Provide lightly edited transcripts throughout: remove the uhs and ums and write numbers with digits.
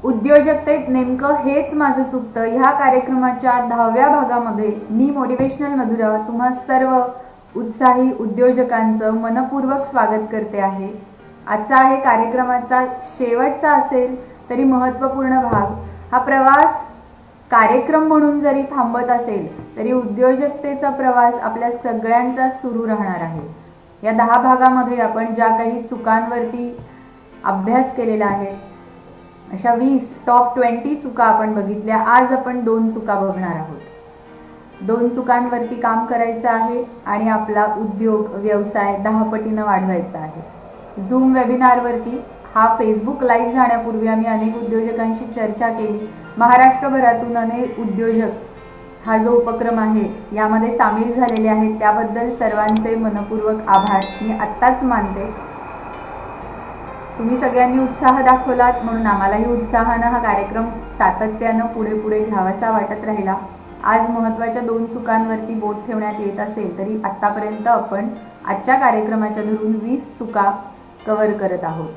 उद्योजकतेत नेमकं हेच माझं चुकतं ह्या कार्यक्रमाच्या 10व्या भागामध्ये मी मोटिवेशनल मधुरा तुम्हा सर्व उत्साही उद्योजकांचं मनपूर्वक स्वागत करते आहे. आजचा आहे कार्यक्रमाचा शेवटचा असेल तरी महत्त्वपूर्ण भाग. हा प्रवास कार्यक्रम म्हणून जरी थांबत असेल तरी उद्योजकतेचा प्रवास आपल्या सगळ्यांचा सुरू राहणार आहे. या 10 भागामध्ये आपण ज्या काही चुकांवरती अभ्यास केलेला आहे, अशा 20 टॉप 20 चुका आपण बघितल्या. आज आपण 2 चुका बघणार आहोत. 2 चुकांवरती काम करायचं आहे आणि आपला उद्योग व्यवसाय 10 पटीनं वाढवायचा आहे. झूम वेबिनारवरती हा फेसबुक लाईव्ह जाण्यापूर्वी आम्ही अनेक उद्योजकांशी चर्चा केली. महाराष्ट्रभरातून अनेक उद्योजक हा जो उपक्रम आहे यामध्ये सामील झालेले आहेत. त्याबद्दल सर्वांचे मनपूर्वक आभार मी आत्ताच मानते. तुम्ही सगळ्यांनी उत्साह दाखवलात म्हणून आम्हालाही उत्साहानं हा कार्यक्रम सातत्यानं पुढे घ्यावासा वाटत राहिला. आज महत्त्वाच्या 2 चुकांवरती बोट ठेवण्यात येत असेल तरी आत्तापर्यंत आपण आजच्या कार्यक्रमाच्या धरून 20 चुका कव्हर करत आहोत.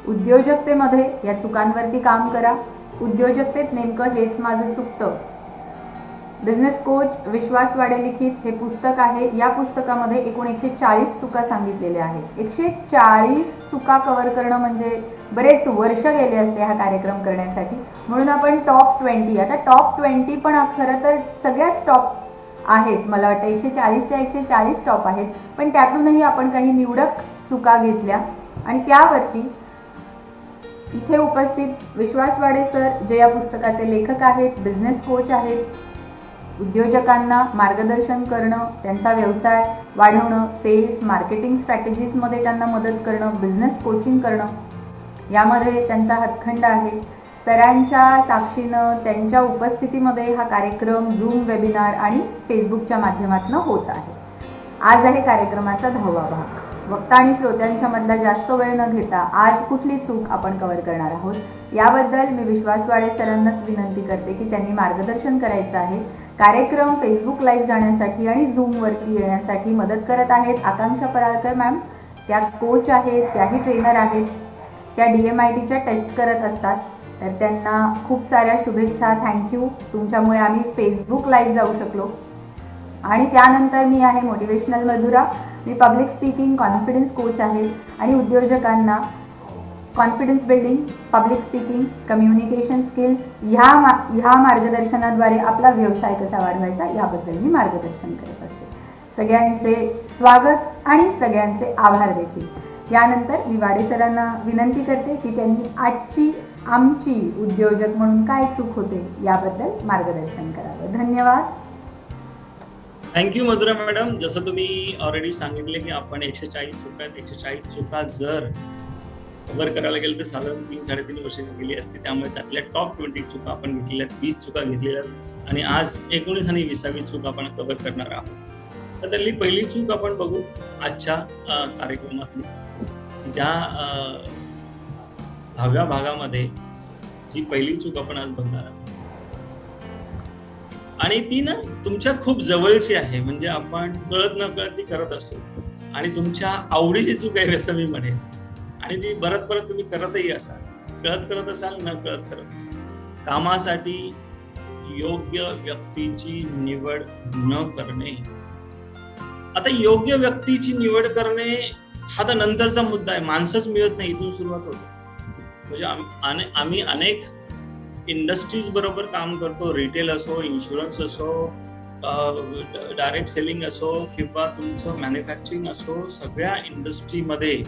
उद्योजकतेमध्ये या चुकांवरती काम करा. उद्योजकतेत नेमकं हेच माझं चुकतं. बिझनेस कोच विश्वास वाडे लिखित हे पुस्तक आहे. या पुस्तकामध्ये एकूण 140 चुका सांगितलेल्या आहेत. 140 चुका कव्हर करणं म्हणजे बरेच वर्ष गेले असते हा कार्यक्रम करण्यासाठी. म्हणून आपण टॉप 20, आता टॉप 20 पण खरं तर सगळ्याच टॉप आहेत. मला वाटतं 140च्या 140 टॉप आहेत, पण त्यातूनही आपण काही निवडक चुका घेतल्या आणि त्यावरती इथे उपस्थित विश्वास वाडे सर, जे या पुस्तकाचे लेखक आहेत, बिझनेस कोच आहेत, उद्योजकांना मार्गदर्शन करणं, त्यांचा व्यवसाय वाढवणं, सेल्स मार्केटिंग स्ट्रॅटेजीजमध्ये त्यांना मदत करणं, बिझनेस कोचिंग करणं, यामध्ये त्यांचा हातखंडा आहे. सरांच्या साक्षीनं त्यांच्या उपस्थितीमध्ये हा कार्यक्रम झूम वेबिनार आणि फेसबुकच्या माध्यमातून होत आहे. आज आहे कार्यक्रमाचा 10वा भाग. वक्ता आणि श्रोत्यांच्या मधला जास्त वेळ न घेता आज कुठली चूक आपण कव्हर करणार आहोत याबद्दल मी विश्वास वाडे सरांनाच विनंती करते की त्यांनी मार्गदर्शन करायचं आहे. कार्यक्रम फेसबुक लाईव्ह जाण्यासाठी आणि झूमवरती येण्यासाठी मदत करत आहेत आकांक्षा पराळकर मॅम. त्या कोच आहेत, त्याही ट्रेनर आहेत. त्या DMITच्या टेस्ट करत असतात. तर त्यांना खूप साऱ्या शुभेच्छा. थँक्यू. तुमच्यामुळे आम्ही फेसबुक लाईव्ह जाऊ शकलो. आणि त्यानंतर मी आहे मोटिवेशनल मधुरा. मी पब्लिक स्पीकिंग कॉन्फिडन्स कोच आहे आणि उद्योजकांना confidence building, public speaking, communication skills ह्या मार्गदर्शनाद्वारे आपला व्यवसाय कसा वाढवायचा याबद्दल मी मार्गदर्शन करत असते. सगळ्यांचे स्वागत आणि सगळ्यांचे आभार देखील. यानंतर मी वाडे सरांना विनंती करते की त्यांनी आमची उद्योजक म्हणून काय चूक होते याबद्दल मार्गदर्शन करावं. धन्यवाद. Thank you Madhura madam. जसं तुम्ही ऑलरेडी सांगितले की आपण 140 चुका आहेत. 140 चुका जर कव्हर करायला गेलं तर साधारण 3-3.5 वर्ष गेली असते. त्यामुळे त्यातल्या टॉप 20 चुका आपण घेतलेल्या आहेत, 20 चुका घेतलेल्या आहेत आणि आज 19 आणि 20वी चूक आपण कव्हर करणार आहोत. तर त्यातली पहिली चूक आपण बघू आजच्या कार्यक्रमातली. ज्या 10व्या भागामध्ये जी पहिली चूक आपण आज बघणार आहोत आणि ती ना तुमच्या खूप जवळची आहे. म्हणजे आपण कळत न कळत ती करत असतो आणि तुमच्या आवडीची चूक आहे असं मी म्हणेन. आणि ती परत तुम्ही करतही असाल, करत असाल, न कळत करत असाल. कामासाठी योग्य व्यक्तीची निवड न करणे. आता योग्य व्यक्तीची निवड करणे हा तर नंतरचा मुद्दा आहे. माणसंच मिळत नाही, इथून सुरुवात होते. म्हणजे आम्ही अनेक इंडस्ट्रीज बरोबर काम करतो. रिटेल असो, इन्शुरन्स असो, डायरेक्ट सेलिंग असो किंवा तुमचं मॅन्युफॅक्चरिंग असो, सगळ्या इंडस्ट्रीमध्ये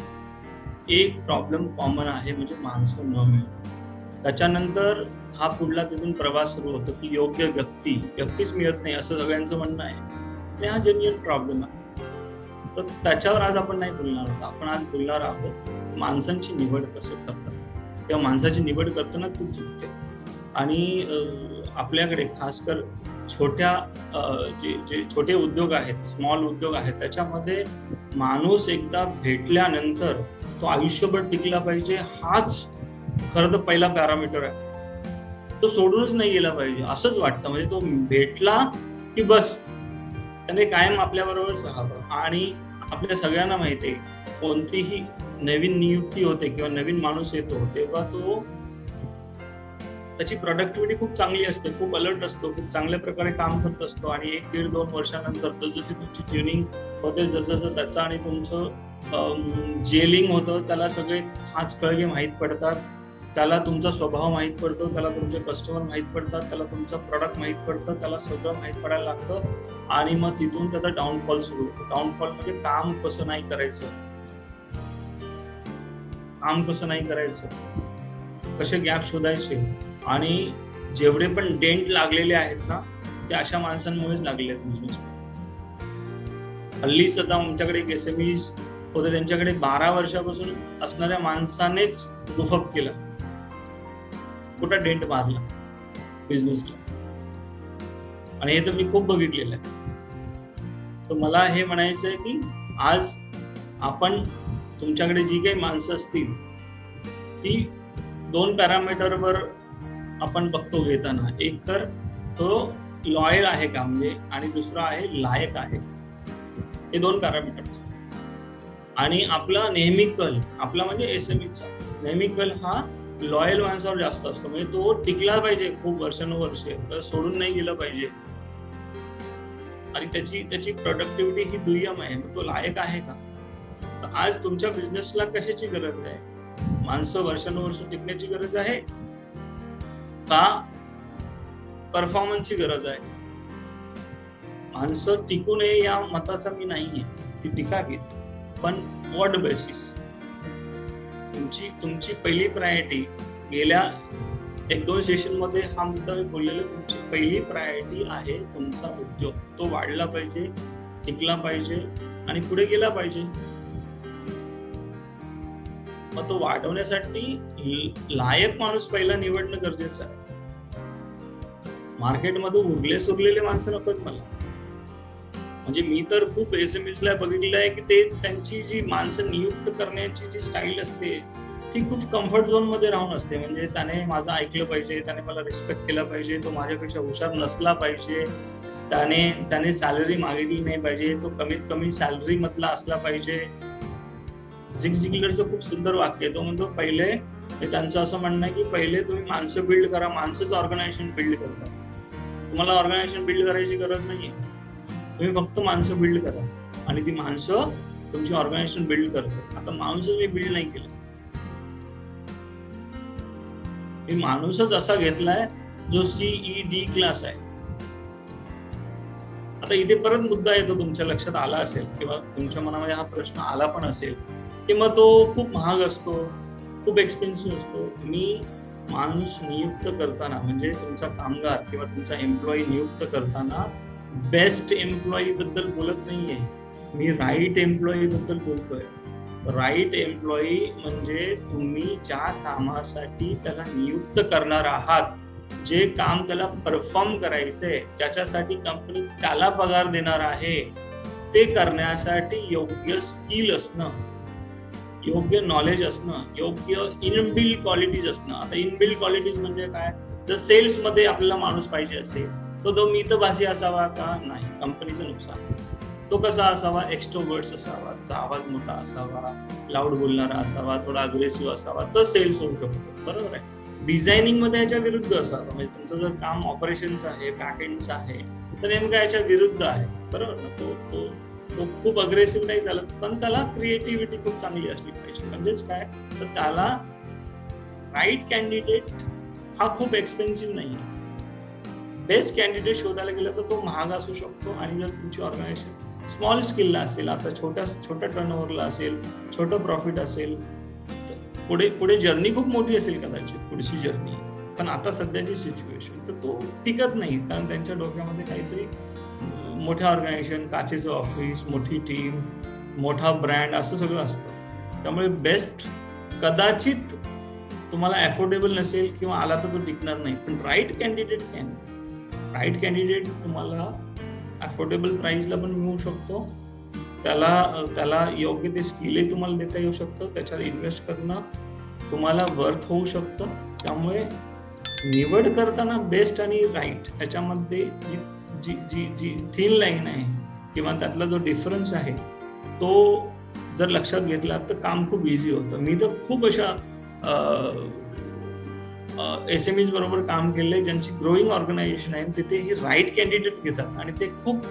एक प्रॉब्लेम कॉमन आहे, म्हणजे माणसं न मिळणं. त्याच्यानंतर हा पुढला तिथून प्रवास सुरू होतो की योग्य व्यक्तीच मिळत नाही असं सगळ्यांचं म्हणणं आहे. आणि हा जेन्युइन प्रॉब्लेम आहे. तर त्याच्यावर आज आपण नाही बोलणार आहोत. आपण आज बोलणार आहोत माणसांची निवड कसं करतात किंवा माणसाची निवड करताना खूप चुकते. आणि आपल्याकडे खासकर जे छोटे उद्योग आहेत, स्मॉल उद्योग आहेत, त्याच्यामध्ये माणूस एकदा भेटल्यानंतर तो आयुष्यभर टिकला पाहिजे हाच खरं तर पहिला पॅरामीटर आहे. तो सोडूनच नाही गेला पाहिजे असंच वाटतं. म्हणजे तो भेटला की बस त्याने कायम आपल्याबरोबरच राहावं. आणि आपल्या सगळ्यांना माहिती आहे कोणतीही नवीन नियुक्ती होते किंवा नवीन माणूस येतो तेव्हा तो त्याची प्रोडक्टिव्हिटी खूप चांगली असते, खूप अलर्ट असतो, खूप चांगल्या प्रकारे काम करत असतो आणि 1-1.5-2 वर्षानंतर जशी तुमची ट्युनिंग होते, जसं त्याचं आणि तुमचं जेलिंग होतं, त्याला सगळे खाच खळगे माहीत पडतात, त्याला तुमचा स्वभाव माहीत पडतो, त्याला तुमचे कस्टमर माहीत पडतात, त्याला तुमचं प्रोडक्ट माहीत पडतं, त्याला सगळं माहीत पडायला लागतं आणि मग तिथून त्याचा डाऊनफॉल सुरू होतो. डाऊनफॉल म्हणजे काम कसं नाही करायचं, कसे गॅप शोधायचे आणि जेवढे पण डेंट लागलेले आहेत ना, ते अशा माणसांमुळेच लागलेले आहेत बिझनेस. हल्लीच आता आमच्याकडे एक SMEs होते, त्यांच्याकडे 12 वर्षापासून असणाऱ्या माणसानेच गुफअप केला, कुठं डेंट मारला बिझनेसला, आणि हे तर मी खूप बघितलेलं आहे. तर मला हे म्हणायचं आहे की आज आपण तुमच्याकडे जी काही माणसं असतील ती 2 पॅरामीटरवर आपण बघतो घेताना. एक तर तो लॉयल आहे का म्हणजे, आणि दुसरा आहे लायक आहे. हे 2 पॅरामीटर असतात. आणि आपला नेहमी कल, आपला म्हणजे SMEचा नेहमी कल हा लॉयल माणसावर जास्त असतो. म्हणजे तो टिकला पाहिजे खूप वर्षानुवर्षे, तर सोडून नाही गेलं पाहिजे, आणि त्याची प्रोडक्टिव्हिटी ही दुय्यम आहे. तो लायक आहे का? तर आज तुमच्या बिझनेसला कशाची गरज आहे? माणसं वर्षानुवर्ष टिकण्याची गरज आहे का परफॉर्मन्सची गरज आहे? माणसं टिकू नये या मताचा मी नाहीये, ती टिकावीत, पण व्हॉट बेसिस? तुमची पहिली प्रायोरिटी, गेल्या 1-2 सेशन मध्ये हा मुद्दा मी बोललेलो, तुमची पहिली प्रायोरिटी आहे तुमचा उद्योग. तो वाढला पाहिजे, टिकला पाहिजे आणि पुढे गेला पाहिजे. मग तो वाढवण्यासाठी लायक माणूस पहिला निवडणं गरजेचं आहे. मार्केटमध्ये उरले सुरलेले माणसं नकोत मला. म्हणजे मी तर खूप SMEsला बघितलं आहे की ते त्यांची जी माणसं नियुक्त करण्याची जी स्टाईल असते ती खूप कम्फर्ट झोन मध्ये राहून असते. म्हणजे त्याने माझं ऐकलं पाहिजे, त्याने मला रिस्पेक्ट केला पाहिजे, तो माझ्यापेक्षा हुशार नसला पाहिजे, त्याने सॅलरी मागितली नाही पाहिजे, तो कमीत कमी सॅलरी मधला असला पाहिजे. झिग झिगलरचं खूप सुंदर वाक्य आहे. तो म्हणतो पहिले, त्यांचं असं म्हणणं आहे की पहिले तुम्ही माणसं बिल्ड करा, माणसंच ऑर्गनायझेशन बिल्ड करतात. तुम्हाला ऑर्गनायझेशन बिल्ड करायची गरज नाहीये, तुम्ही फक्त माणसं बिल्ड करा आणि ती माणसं तुमची ऑर्गनायझेशन बिल्ड करतात. आता माणूसच मी बिल्ड नाही केलं, मी माणूसच असा घेतलाय जो CED क्लास आहे. आता इथे परत मुद्दा येतो, तुमच्या लक्षात आला असेल किंवा तुमच्या मनामध्ये हा प्रश्न आला पण असेल की मग तो खूप महाग असतो, खूप एक्सपेन्सिव्ह असतो. मी माणूस नियुक्त करताना, म्हणजे तुमचा कामगार किंवा तुमचा एम्प्लॉई नियुक्त करताना बेस्ट एम्प्लॉई बद्दल बोलत नाहीये, मी राईट एम्प्लॉई बद्दल बोलतोय. राईट एम्प्लॉई म्हणजे तुम्ही ज्या कामासाठी त्याला नियुक्त करणार आहात, जे काम त्याला परफॉर्म करायचंय, ज्याच्यासाठी कंपनी त्याला पगार देणार आहे, ते करण्यासाठी योग्य स्किल असणं, योग्य नॉलेज असणं, योग्य इनबिल्ड क्वालिटीज असणं. आता इनबिल्ड क्वालिटीज म्हणजे काय? जर सेल्स मध्ये आपल्याला माणूस पाहिजे असेल तर तो मितभाषी असावा का? नाही, कंपनीचं नुकसान. तो कसा असावा? एक्स्ट्रोवर्ट्स असावा, त्याचा आवाज मोठा असावा, लाऊड बोलणारा असावा, थोडा अग्रेसिव्ह असावा, तर सेल्स होऊ शकतो. बरोबर आहे. डिझायनिंग मध्ये याच्या विरुद्ध असावं. म्हणजे तुमचं जर काम ऑपरेशनचं आहे, बॅकएंडचं आहे, तर नेमकं याच्या विरुद्ध आहे. बरोबर ना? तो खूप अग्रेसिव्ह नाही चालत, पण त्याला क्रिएटिव्हिटी खूप चांगली असली पाहिजे. म्हणजेच काय, तर त्याला राईट कॅन्डिडेट हा खूप एक्सपेन्सिव्ह नाही आहे. बेस्ट कॅन्डिडेट शोधायला गेलं तर तो महाग असू शकतो. आणि जर तुमची ऑर्गनायझेशन स्मॉल स्किलला असेल, आता छोट्या टर्नओव्हरला असेल, छोटं प्रॉफिट असेल, पुढे जर्नी खूप मोठी असेल कदाचित, पुढची जर्नी, पण आता सध्याची सिच्युएशन तर तो टिकत नाही. कारण त्यांच्या डोक्यामध्ये काहीतरी मोठ्या ऑर्गनायझेशन, काचेचं ऑफिस, मोठी टीम, मोठा ब्रँड, असं सगळं असतं. त्यामुळे बेस्ट कदाचित तुम्हाला अफोर्डेबल नसेल किंवा आला तर तो टिकणार नाही, पण राईट कॅन्डिडेट तुम्हाला अफोर्डेबल प्राइसला पण मिळू शकतो. त्याला योग्य ते स्किलही तुम्हाला देता येऊ शकतं, त्याच्यावर इन्व्हेस्ट करणं तुम्हाला वर्थ होऊ शकतं. त्यामुळे निवड करताना बेस्ट आणि राईट ह्याच्यामध्ये जी थिन लाईन आहे किंवा त्यातला जो डिफरन्स आहे तो जर लक्षात घेतला तर काम खूप इझी होतं. मी तर खूप अशा SMEs बरोबर काम केलंय, ज्यांची ग्रोईंग ऑर्गनायझेशन आहे, तिथे ही राईट कॅन्डिडेट घेतात आणि ते खूप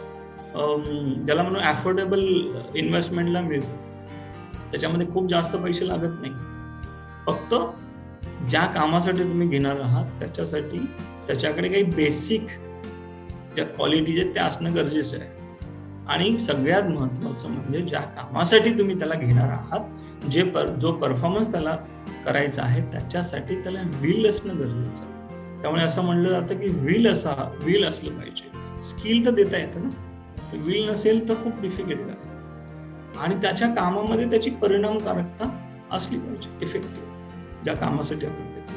ज्याला म्हणून अफोर्डेबल इन्व्हेस्टमेंटला मिळतं. त्याच्यामध्ये खूप जास्त पैसे लागत नाही. फक्त ज्या कामासाठी तुम्ही घेणार आहात त्याच्यासाठी त्याच्याकडे काही बेसिक ज्या क्वालिटीज आहेत त्या असणं गरजेचं आहे. आणि सगळ्यात महत्त्वाचं म्हणजे ज्या कामासाठी तुम्ही त्याला घेणार आहात, जो परफॉर्मन्स त्याला करायचा आहे त्याच्यासाठी त्याला विल असणं गरजेचं आहे. त्यामुळे असं म्हणलं जातं की विल असलं पाहिजे. स्किल तर देता येतं ना, विल नसेल तर खूप डिफिकल्ट आहे. आणि त्याच्या कामामध्ये त्याची परिणामकारकता असली पाहिजे, इफेक्टिव्ह ज्या कामासाठी आपण घेतो.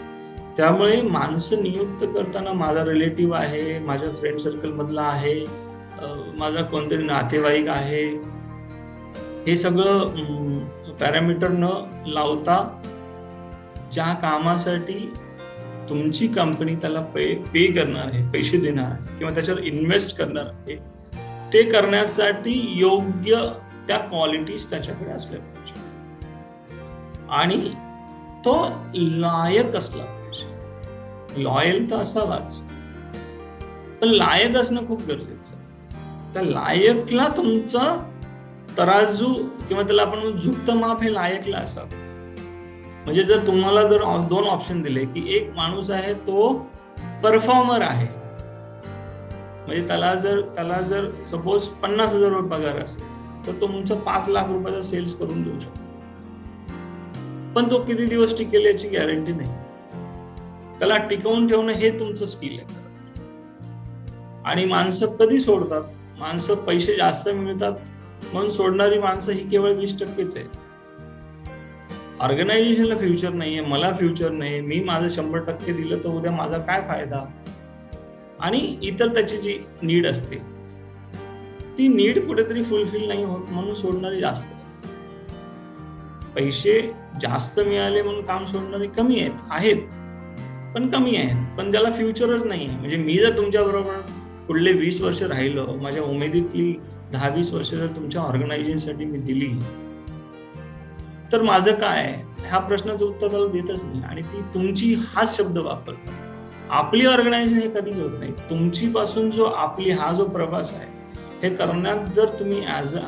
त्यामुळे माणसं नियुक्त करताना माझा रिलेटिव्ह आहे, माझ्या फ्रेंड सर्कल मधला आहे, माझा कोणतरी नातेवाईक आहे, हे सगळं पॅरामीटर न लावता ज्या कामासाठी तुमची कंपनी त्याला पे करणार आहे, पैसे देणार आहे किंवा त्याच्यावर इन्व्हेस्ट करणार आहे, ते करण्यासाठी योग्य त्या क्वालिटीज त्याच्याकडे असल्या पाहिजे आणि तो लायक असला पाहिजे. लॉयल तर असावाच, पण लायक असणं खूप गरजेचं आहे. त्या लायकला तुमचं तराजू किंवा त्याला आपण झुकतं माप हे लायकला असावं. म्हणजे जर तुम्हाला जर 2 ऑप्शन दिले की एक माणूस आहे तो परफॉर्मर आहे, म्हणजे त्याला जर सपोज 50,000 रुपये पगार असेल तर तो तुमचं 5 लाख रुपयाचा सेल्स करून देऊ शकतो, पण तो किती दिवस टिकेल याची गॅरंटी नाही. त्याला टिकवून ठेवणं हे तुमचं स्किल आहे. आणि माणसं कधी सोडतात? माणसं पैसे जास्त मिळतात म्हणून सोडणारी माणसं ही केवळ 20% आहे. ऑर्गनायझेशनला फ्युचर नाहीये, मला फ्युचर नाही, मी माझं 100% दिलं तर उद्या माझा काय फायदा? आणि इतर त्याची जी नीड असते ती नीड कुठेतरी फुलफिल नाही होत म्हणून सोडणारे जास्त. पैसे जास्त मिळाले म्हणून काम सोडणारे कमी आहेत, पण कमी आहेत, पण ज्याला फ्युचरच नाही. म्हणजे मी जर तुमच्या बरोबर पुढले 20 वर्ष राहिलो, माझ्या उमेदीतली 10-20 वर्ष जर तुमच्या ऑर्गनायझेशनसाठी मी दिली तर माझं काय? ह्या प्रश्नाचं उत्तर त्याला देतच नाही. आणि ती तुमची हाच शब्द वापरतात. आपली ऑर्गनायझेशन हे कधीच होत नाही. तुमची पासून जो आपली हा जो प्रवास आहे हे करण्यात जर तुम्ही as a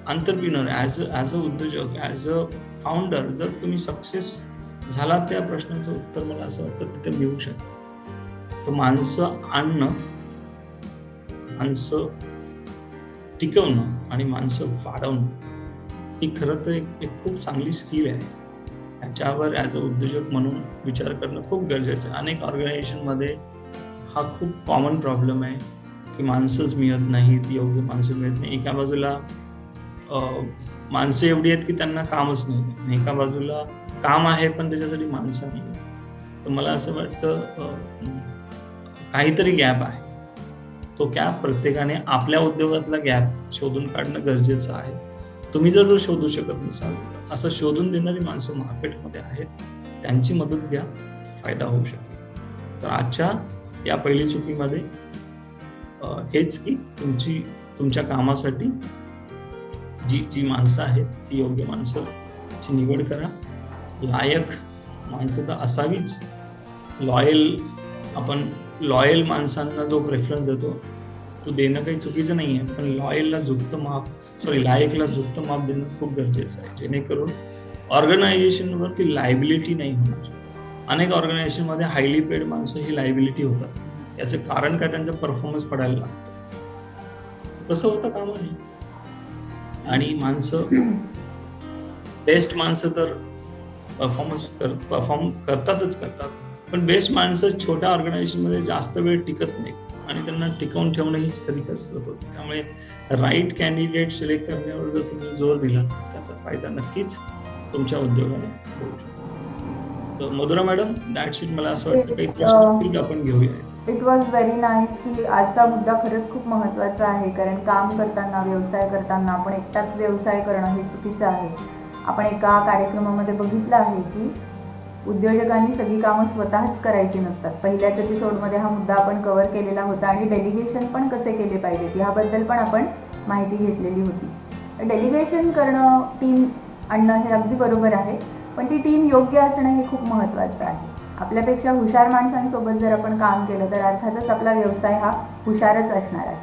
entrepreneur, as a उद्योजक, ऍज अ फाउंडर जर तुम्ही सक्सेस झाला, त्या प्रश्नाचं उत्तर मला असं वाटतं तिथे मिळू शकतं. तर माणसं आणणं, माणसं टिकवणं आणि माणसं वाढवणं ही खरं तर एक खूप चांगली स्किल आहे. त्याच्यावर ॲज अ उद्योजक म्हणून विचार करणं खूप गरजेचं आहे. अनेक ऑर्गनायझेशनमध्ये हा खूप कॉमन प्रॉब्लेम आहे की माणसंच मिळत नाहीत, योग्य माणसं मिळत नाही. एका बाजूला माणसं एवढी आहेत की त्यांना कामच नाही, एका बाजूला काम आहे पण त्याच्यासाठी माणसं नाही. तर मला असं वाटतं काहीतरी गॅप आहे. तो गॅप प्रत्येकाने आपल्या उद्योगातला गॅप शोधून काढणं गरजेचं आहे. तुम्ही जर शोधू शकत नसाल, असं शोधून देणारी माणसं मार्केटमध्ये आहेत, त्यांची मदत घ्या, फायदा होऊ शकेल. तर आजच्या या पहिली चुकीमध्ये हेच की तुमच्या कामासाठी जी माणसं आहेत ती योग्य माणसाची निवड करा. लायक माणसं तर असावीच. आपण लॉयल माणसांना जो प्रेफरन्स देतो तो देणं काही चुकीचं नाही आहे, पण लायकला झुकतं माप देणं खूप गरजेचं आहे, जेणेकरून ऑर्गनायझेशनवरती लायबिलिटी नाही होणार. अनेक ऑर्गनायझेशनमध्ये हायली पेड माणसं ही लायबिलिटी होतात. याचं कारण काय? त्यांचा परफॉर्मन्स पडायला लागतं. तसं होतं कामा नाही. आणि बेस्ट माणसं तर परफॉर्म करतातच करतात, पण बेस्ट माणसं छोट्या ऑर्गनायझेशनमध्ये जास्त वेळ टिकत नाही आणि त्यांना टिकवून ठेवणं हीच खरी कसरत होती. त्यामुळे राईट कॅन्डिडेट सिलेक्ट करण्यावर जर तुम्ही जोर दिला त्याचा फायदा नक्कीच तुमच्या उद्योगाला होऊ शकतो. तर मधुरा मॅडम, दॅट्स इट. मला असं वाटतं काही प्रश्न आपण घेऊया. इट वॉज व्हेरी नाईस की आजचा मुद्दा खरंच खूप महत्त्वाचा आहे, कारण काम करताना, व्यवसाय करताना आपण एकटाच व्यवसाय करणं हे चुकीचं आहे. आपण एका कार्यक्रमामध्ये बघितलं आहे की उद्योजकांनी सगळी कामं स्वतःच करायची नसतात. पहिल्याच एपिसोडमध्ये हा मुद्दा आपण कव्हर केलेला होता आणि डेलिगेशन पण कसे केले पाहिजेत ह्याबद्दल पण आपण माहिती घेतलेली होती. डेलिगेशन करणं, टीम आणणं हे अगदी बरोबर आहे, पण ती टीम योग्य असणं हे खूप महत्त्वाचं आहे. आपल्यापेक्षा हुशार माणसांसोबत जर आपण काम केलं तर अर्थातच आपला व्यवसाय हा हुशारच असणार आहे.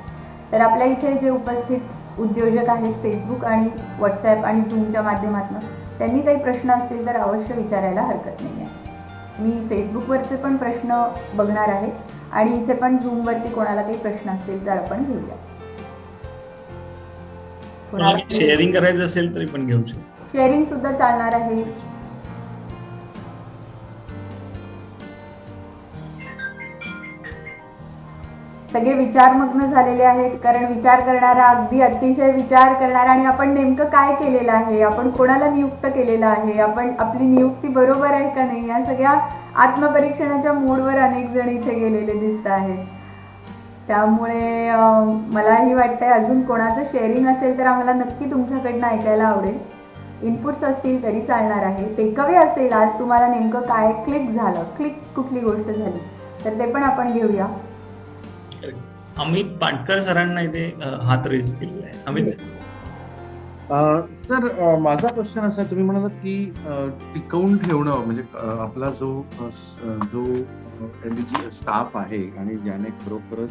तर आपल्या इथे जे उपस्थित उद्योजक आहेत फेसबुक आणि व्हॉट्सॲप आणि झूमच्या माध्यमातून, त्यांनी काही प्रश्न असतील तर अवश्य विचारायला हरकत नाही आहे. मी फेसबुकवरचे पण प्रश्न बघणार आहे आणि इथे पण झूमवरती कोणाला काही प्रश्न असतील तर आपण घेऊया. शेअरिंग करायचं असेल तरी पण घेऊ शकतो. शेअरिंग सुद्धा चालणार आहे. सगळे विचारमग्न झालेले आहेत, कारण विचार करणारा, अगदी अतिशय विचार करणारा, आणि आपण नेमकं काय केलेलं आहे, आपण कोणाला नियुक्त केलेलं आहे, आपण आपली नियुक्ती बरोबर आहे का नाही, या सगळ्या आत्मपरीक्षणाच्या मोडवर अनेक जण इथे गेलेले दिसत आहेत. त्यामुळे मलाही वाटतंय अजून कोणाचं शेअरिंग असेल तर आम्हाला नक्की तुमच्याकडनं ऐकायला आवडेल. इनपुट्स असतील तरी चालणार आहे. टेकअवे असेल, आज तुम्हाला नेमकं काय क्लिक झालं, क्लिक कुठली गोष्ट झाली, तर ते पण आपण घेऊया. अमित पाटकर सरांना इथे हात रेज केलेला आहे. अमित सर, माझा क्वेश्चन असा आहे, तुम्ही म्हणालात की टिकवून ठेवणं म्हणजे आपला जो एलजी स्टाफ आहे आणि ज्याने खरोखरच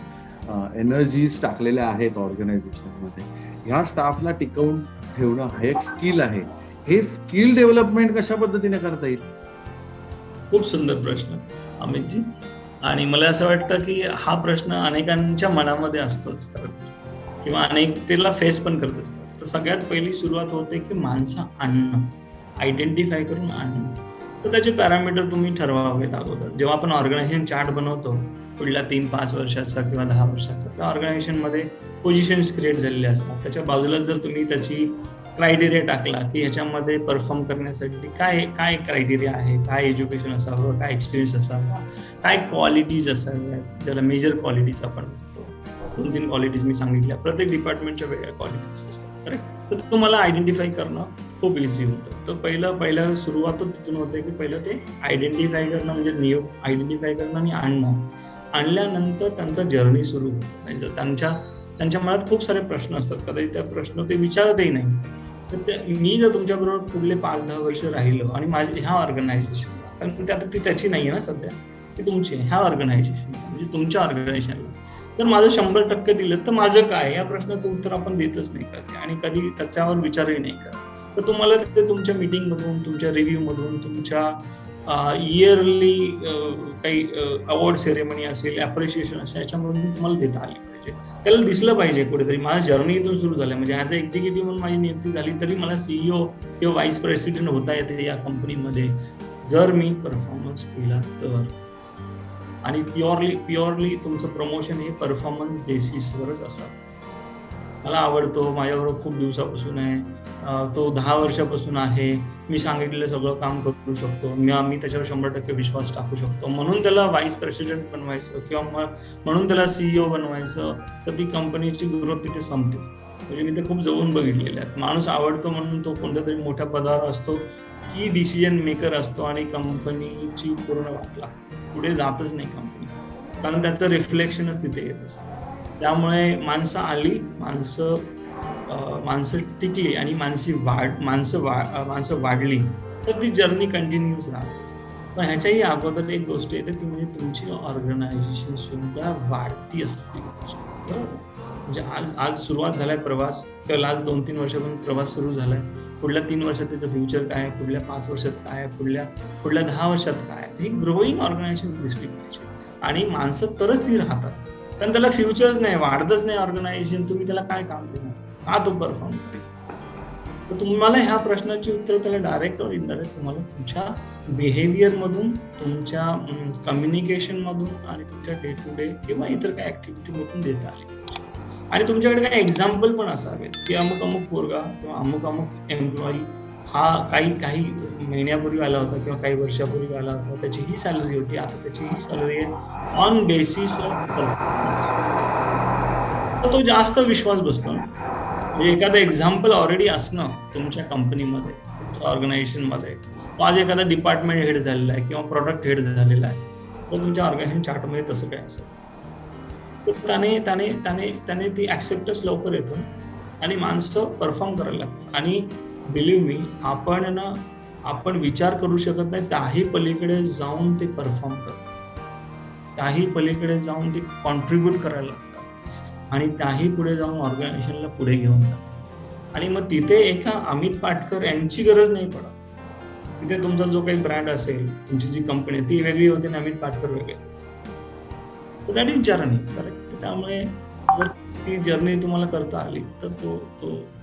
एनर्जीज टाकलेल्या आहेत ऑर्गनायझेशनमध्ये, ह्या स्टाफला टिकवून ठेवणं हा एक स्किल आहे. हे स्किल डेव्हलपमेंट कशा पद्धतीने करता येईल? खूप सुंदर प्रश्न अमितजी. आणि मला असं वाटतं की हा प्रश्न अनेकांच्या मनामध्ये असतोच खरं, किंवा अनेक त्याला फेस पण करत असतात. तर सगळ्यात पहिली सुरुवात होते की माणसं आणणं, आयडेंटिफाय करून आणणं. तर त्याचे पॅरामीटर तुम्ही ठरवावेत अगोदर. जेव्हा आपण ऑर्गनायझेशन चार्ट बनवतो पुढल्या 3-5 वर्षाचा किंवा 10 वर्षाचा, त्या ऑर्गनायझेशनमध्ये पोझिशन्स क्रिएट झालेले असतात. त्याच्या बाजूला जर तुम्ही त्याची क्रायटेरिया टाकला की ह्याच्यामध्ये परफॉर्म करण्यासाठी काय काय क्रायटेरिया आहे, काय एज्युकेशन असावं, काय एक्सपिरियन्स असावा, काय क्वालिटीज असाव्यात, ज्याला मेजर क्वालिटीज आपण म्हणतो. 2-3 क्वालिटीज मी सांगितल्या, प्रत्येक डिपार्टमेंटच्या वेगळ्या क्वालिटीज असतात, करेक्ट. तर तुम्हाला आयडेंटिफाय करणं खूप इझी होतं. तर पहिलं सुरुवातच तिथून होते की पहिलं ते आयडेंटिफाय करणं, म्हणजे आयडेंटिफाय करणं आणि आणणं. आणल्यानंतर त्यांचा जर्नी सुरू होतो. म्हणजे त्यांच्या मनात खूप सारे प्रश्न असतात, कदाचित त्या प्रश्न ते विचारतही नाही. तर मी जर तुमच्याबरोबर पुढले 5-10 वर्ष राहिलो आणि माझी ह्या ऑर्गनायझेशन, कारण आता ती त्याची नाही आहे ना सध्या, ती तुमची आहे, ह्या ऑर्गनायझेशन म्हणजे तुमच्या ऑर्गनायझेशनला, तर माझं 100% दिलं तर माझं काय, या प्रश्नाचं उत्तर आपण देतच नाही कधी, आणि कधी त्याच्यावर विचारही नाही करत. तर तुम्हाला ते तुमच्या मीटिंगमधून, तुमच्या रिव्ह्यूमधून, तुमच्या इयरली काही अवॉर्ड सेरेमनी असेल, ॲप्रिशिएशन असेल, याच्यामधून तुम्हाला देता आली पाहिजे. त्याला दिसलं पाहिजे कुठेतरी माझं जर्नी इथून सुरू झालं. म्हणजे ॲज अ एक्झिक्युटिव्ह म्हणून माझी नियुक्ती झाली तरी मला CEO किंवा व्हाईस प्रेसिडेंट होता येते या कंपनीमध्ये, जर मी परफॉर्मन्स केला तर. आणि प्युअरली तुमचं प्रमोशन हे परफॉर्मन्स बेसिसवरच असतं. मला आवडतो, माझ्याबरोबर खूप दिवसापासून आहे, तो 10 वर्षापासून आहे, मी सांगितलेलं सगळं काम करू शकतो, मी त्याच्यावर 100% विश्वास टाकू शकतो, म्हणून त्याला व्हाईस प्रेसिडेंट बनवायचं किंवा म्हणून त्याला CEO बनवायचं, तर ती कंपनीची ग्रोथ तिथे संपते. म्हणजे मी ते खूप जवळून बघितलेलं आहे. माणूस आवडतो म्हणून तो कोणत्या तरी मोठ्या पदावर असतो, की डिसिजन मेकर असतो आणि कंपनीची पूर्ण वाट लागते, पुढे जातच नाही कंपनी, कारण त्याचं रिफ्लेक्शनच तिथे येत असतं. त्यामुळे माणसं आली, माणसं टिकली आणि माणसं वाढली तर ती जर्नी कंटिन्यूस राहते. पण ह्याच्याही अगोदर एक गोष्ट येते, ती म्हणजे तुमची ऑर्गनायझेशन सुद्धा वाढती असते. म्हणजे आज सुरुवात झालाय प्रवास, किंवा लास्ट 2-3 वर्षापासून प्रवास सुरू झालाय. पुढल्या 3 वर्षात त्याचं फ्युचर काय आहे, पुढल्या 5 वर्षात काय आहे, पुढल्या 10 वर्षात काय आहे, ही ग्रोईंग ऑर्गनायझेशन दिसली पाहिजे. आणि माणसं तरच ती राहतात, कारण त्याला फ्युचर्स नाही, वाढतच नाही ऑर्गनायझेशन, तुम्ही त्याला काय काम देणार, का तो परफॉर्म करेल. तर तुम्हाला ह्या प्रश्नाची उत्तर त्याला डायरेक्ट और इनडायरेक्ट तुम्हाला तुमच्या बिहेवियरमधून, तुमच्या कम्युनिकेशनमधून आणि तुमच्या डे टू डे किंवा इतर काही ऍक्टिव्हिटीमधून देता आली. आणि तुमच्याकडे काही एक्झाम्पल पण असावेत की अमुक पोरगा किंवा अमुक एम्प्लॉई हा काही महिन्यापूर्वी आला होता किंवा काही वर्षापूर्वी आला होता, त्याची ही सॅलरी होती, आता त्याची ही सॅलरी आहे, ऑन बेसिस ऑफ परफॉर्मन्स. तर तो जास्त विश्वास बसतो ना. म्हणजे एखादं एक्झाम्पल ऑलरेडी असणं तुमच्या कंपनीमध्ये, तुमच्या ऑर्गनायझेशनमध्ये, तो आज एखादा डिपार्टमेंट हेड झालेला आहे किंवा प्रोडक्ट हेड झालेला आहे, तर तुमच्या ऑर्गनायझेशन चार्टमध्ये तसं काय असेल, तर त्याने ती ॲक्सेप्टन्स लवकर येतो आणि माणसं परफॉर्म करायला लागतात. आणि बिलीव्ह मी, आपण ना आपण विचार करू शकत नाही त्याही पलीकडे जाऊन ते परफॉर्म करतात, त्याही पलीकडे जाऊन ते कॉन्ट्रीब्यूट करायला लागतात आणि त्याही पुढे जाऊन ऑर्गनायझेशनला पुढे घेऊन जातात. आणि मग तिथे एका अमित पाटकर यांची गरज नाही पडत. तिथे तुमचा जो काही ब्रँड असेल, तुमची जी कंपनी ती वेगळी होती आणि अमित पाटकर वेगळे, दॅट इज जर्नी. करेक्ट. त्यामुळे जर ती जर्नी तुम्हाला करता आली तर तो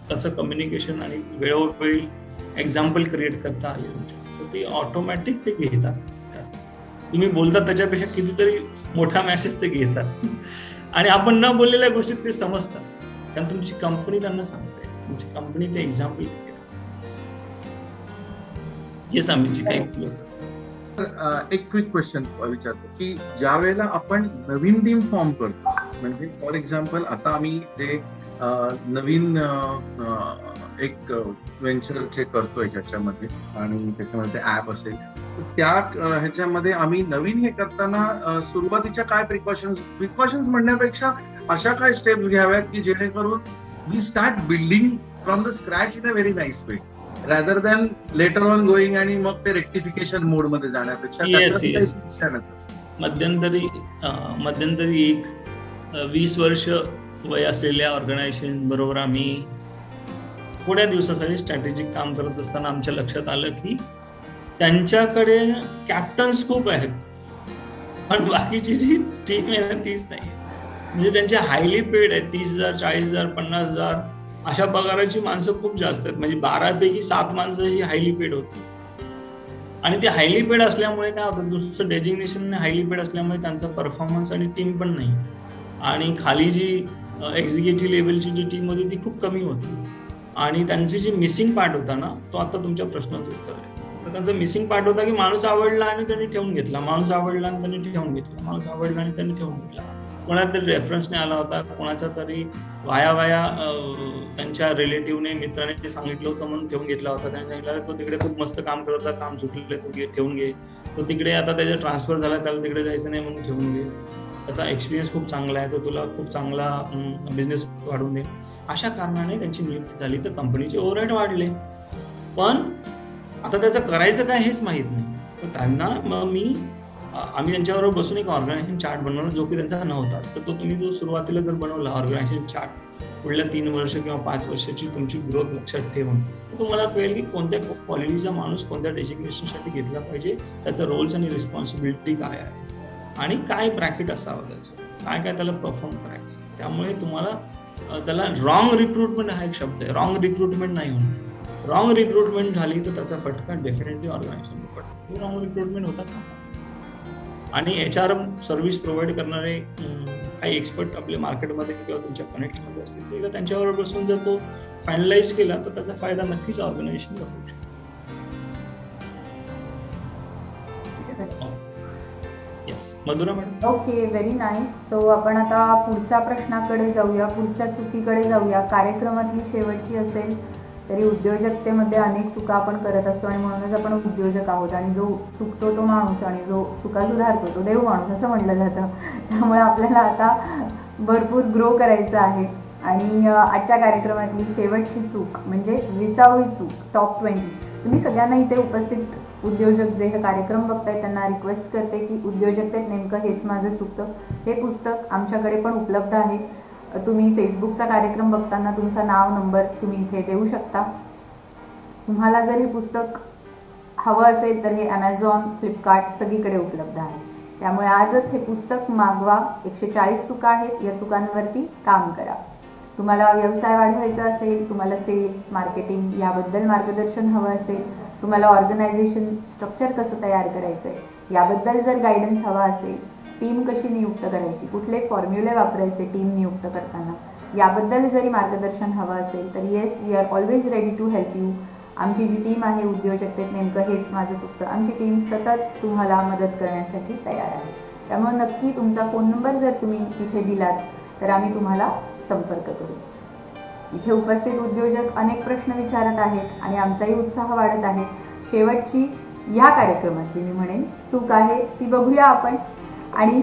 त्याचं कम्युनिकेशन आणि वेळोवेळी एक्झाम्पल क्रिएट करता आली तुमच्या, तर ती ऑटोमॅटिक ते घेतात. तुम्ही बोलतात त्याच्यापेक्षा कितीतरी मोठा मेसेज ते घेतात आणि आपण न बोललेल्या गोष्टीत ते समजतात, कारण तुमची कंपनी त्यांना सांगते, तुमची कंपनी ते एक्झाम्पल घेतात. येस आम्ही काही एक क्विक क्वेश्चन विचारतो की ज्या वेळेला आपण नवीन टीम फॉर्म करतो, म्हणजे फॉर एक्झाम्पल आता आम्ही जे नवीन एक व्हेंचरचे करतोय ज्याच्यामध्ये, आणि त्याच्यामध्ये ऍप असेल, तर त्या ह्याच्यामध्ये आम्ही नवीन हे करताना सुरुवातीच्या काय प्रिकॉशन्स म्हणण्यापेक्षा अशा काय स्टेप्स घ्याव्यात की जेणेकरून we start building from the scratch in a very nice way, rather than later on going आणि मग ते रेक्टिफिकेशन मोड मध्ये जाण्यापेक्षा. मध्यंतरी एक 20 वर्ष वय असलेल्या ऑर्गनायझेशन बरोबर आम्ही थोड्या दिवसासाठी स्ट्रॅटेजिक काम करत असताना आमच्या लक्षात आलं की त्यांच्याकडे कॅप्टन्स खूप आहेत, पण बाकीची जी टीम आहे ना तीच नाही. म्हणजे त्यांचे हायली पेड आहेत, 30,000, 40,000, 50,000 अशा पगाराची माणसं खूप जास्त आहेत. म्हणजे 12 पैकी 7 माणसं ही हायली पेड होती. आणि ते हायली पेड असल्यामुळे काय होतं, दुसरं डेजिग्नेशन हायली पेड असल्यामुळे त्यांचा परफॉर्मन्स आणि टीम पण नाही, आणि खाली जी एक्झिक्युटिव्ह लेवलची जी टीम होती ती खूप कमी होती. आणि त्यांची जी मिसिंग पार्ट होता ना, तो आता तुमच्या प्रश्नाचं उत्तर आहे. तर त्यांचा मिसिंग पार्ट होता की माणूस आवडला आणि त्यांनी ठेवून घेतला, माणूस आवडला आणि त्यांनी ठेवून घेतला, माणूस आवडला आणि त्यांनी ठेवून घेतला. कोणाला तरी रेफरन्सने आला होता, कोणाचा तरी वाया त्यांच्या रिलेटिव्हने, मित्राने ते सांगितलं होतं म्हणून ठेवून घेतला होता. त्याने सांगितलं तो तिकडे खूप मस्त काम करत होता, काम सुटले, तो ठेवून घे. तो तिकडे आता त्याचा ट्रान्सफर झाला, त्याला तिकडे जायचं नाही म्हणून ठेवून घे. त्याचा एक्सपिरियन्स खूप चांगला आहे, तो तुला खूप चांगला बिझनेस वाढवून दे. अशा कारणाने त्यांची नियुक्ती झाली, तर कंपनीचे ओव्हरहेड वाढले. पण आता त्याचं करायचं काय हेच माहीत नाही. तर त्यांना मग आम्ही त्यांच्याबरोबर बसून एक ऑर्गनायझेशन चार्ट बनवला, जो की त्यांचा नव्हता. तर तो तुम्ही जो सुरुवातीला जर बनवला ऑर्गनायझेशन चार्ट, पुढल्या 3 वर्ष किंवा 5 वर्षाची तुमची ग्रोथ लक्षात ठेवून, तर तुम्हाला कळेल की कोणत्या क्वालिटीचा माणूस कोणत्या डेजिग्नेशनसाठी घेतला पाहिजे, त्याचा रोल्स आणि रिस्पॉन्सिबिलिटी काय आहे, आणि काय ब्रॅकेट असावं त्याचं, काय काय त्याला परफॉर्म करायचं. त्यामुळे तुम्हाला त्याला रॉंग रिक्रुटमेंट हा एक शब्द आहे, रॉंग रिक्रुटमेंट नाही होणार. रॉंग रिक्रुटमेंट झाली तर त्याचा फटका डेफिनेटली ऑर्गनायझेशनला पडतो. रॉंग रिक्रुटमेंट होतात का? आणि HR सर्व्हिस प्रोव्हाइड करणारे काही एक्सपर्ट आपल्या मार्केटमध्ये किंवा तुमच्या कनेक्टमध्ये असतील, तर त्यांच्याबरोबर बसून जर तो फायनलाइज केला तर त्याचा फायदा नक्कीच ऑर्गनायझेशनला होऊ शकतो. Madhura madam. Okay, very nice. So आपण आता पुढच्या प्रश्नाकडे जाऊया, पुढच्या चुकीकडे जाऊया. कार्यक्रमातली शेवटची असेल तरी उद्योजकतेमध्ये अनेक चुका आपण करत असतो आणि म्हणूनच आपण उद्योजक आहोत. आणि जो चुकतो तो माणूस आणि जो चुका सुधारतो तो देव माणूस असं म्हटलं जातं. त्यामुळे आपल्याला आता भरपूर ग्रो करायचं आहे. आणि आजच्या कार्यक्रमातली शेवटची चूक म्हणजे 20वी चूक, टॉप 20. तुम्ही सगळ्यांना इथे उपस्थित उद्योजक जे हे कार्यक्रम बघतायत त्यांना रिक्वेस्ट करते की उद्योजकतेत नेमकं हेच माझं चुकतं. हे पुस्तक आमच्याकडे पण उपलब्ध आहे. तुम्ही फेसबुकचा कार्यक्रम बघताना तुमचं नाव, नंबर तुम्ही इथे देऊ शकता. तुम्हाला जर हे पुस्तक हवं असेल तर हे ॲमेझॉन, फ्लिपकार्ट सगळीकडे उपलब्ध आहे. त्यामुळे आजच हे पुस्तक मागवा. 140 चुका आहेत, या चुकांवरती काम करा. तुम्हाला व्यवसाय वाढवायचा असेल, तुम्हाला सेल्स, मार्केटिंग याबद्दल मार्गदर्शन हवं असेल, तुम्हाला ऑर्गनायझेशन स्ट्रक्चर कसं तयार करायचं आहे याबद्दल जर गायडन्स हवा असेल, टीम कशी नियुक्त करायची, कुठले फॉर्म्युले वापरायचे टीम नियुक्त करताना याबद्दल जरी मार्गदर्शन हवं असेल तर yes, we are always ready to help you. आमची जी टीम आहे उद्योजकतेत नेमकं हेच माझं चुकतं, आमची टीम सतत तुम्हाला मदत करण्यासाठी तयार आहे. त्यामुळे नक्की तुमचा फोन नंबर जर तुम्ही इथे दिलात तर आम्ही तुम्हाला संपर्क करू. इथे उपस्थित उद्योजक अनेक प्रश्न विचारत आहेत आणि आमचाही उत्साह वाढत आहे. शेवटची ह्या कार्यक्रमातली मी म्हणेन चूक आहे ती बघूया आपण, आणि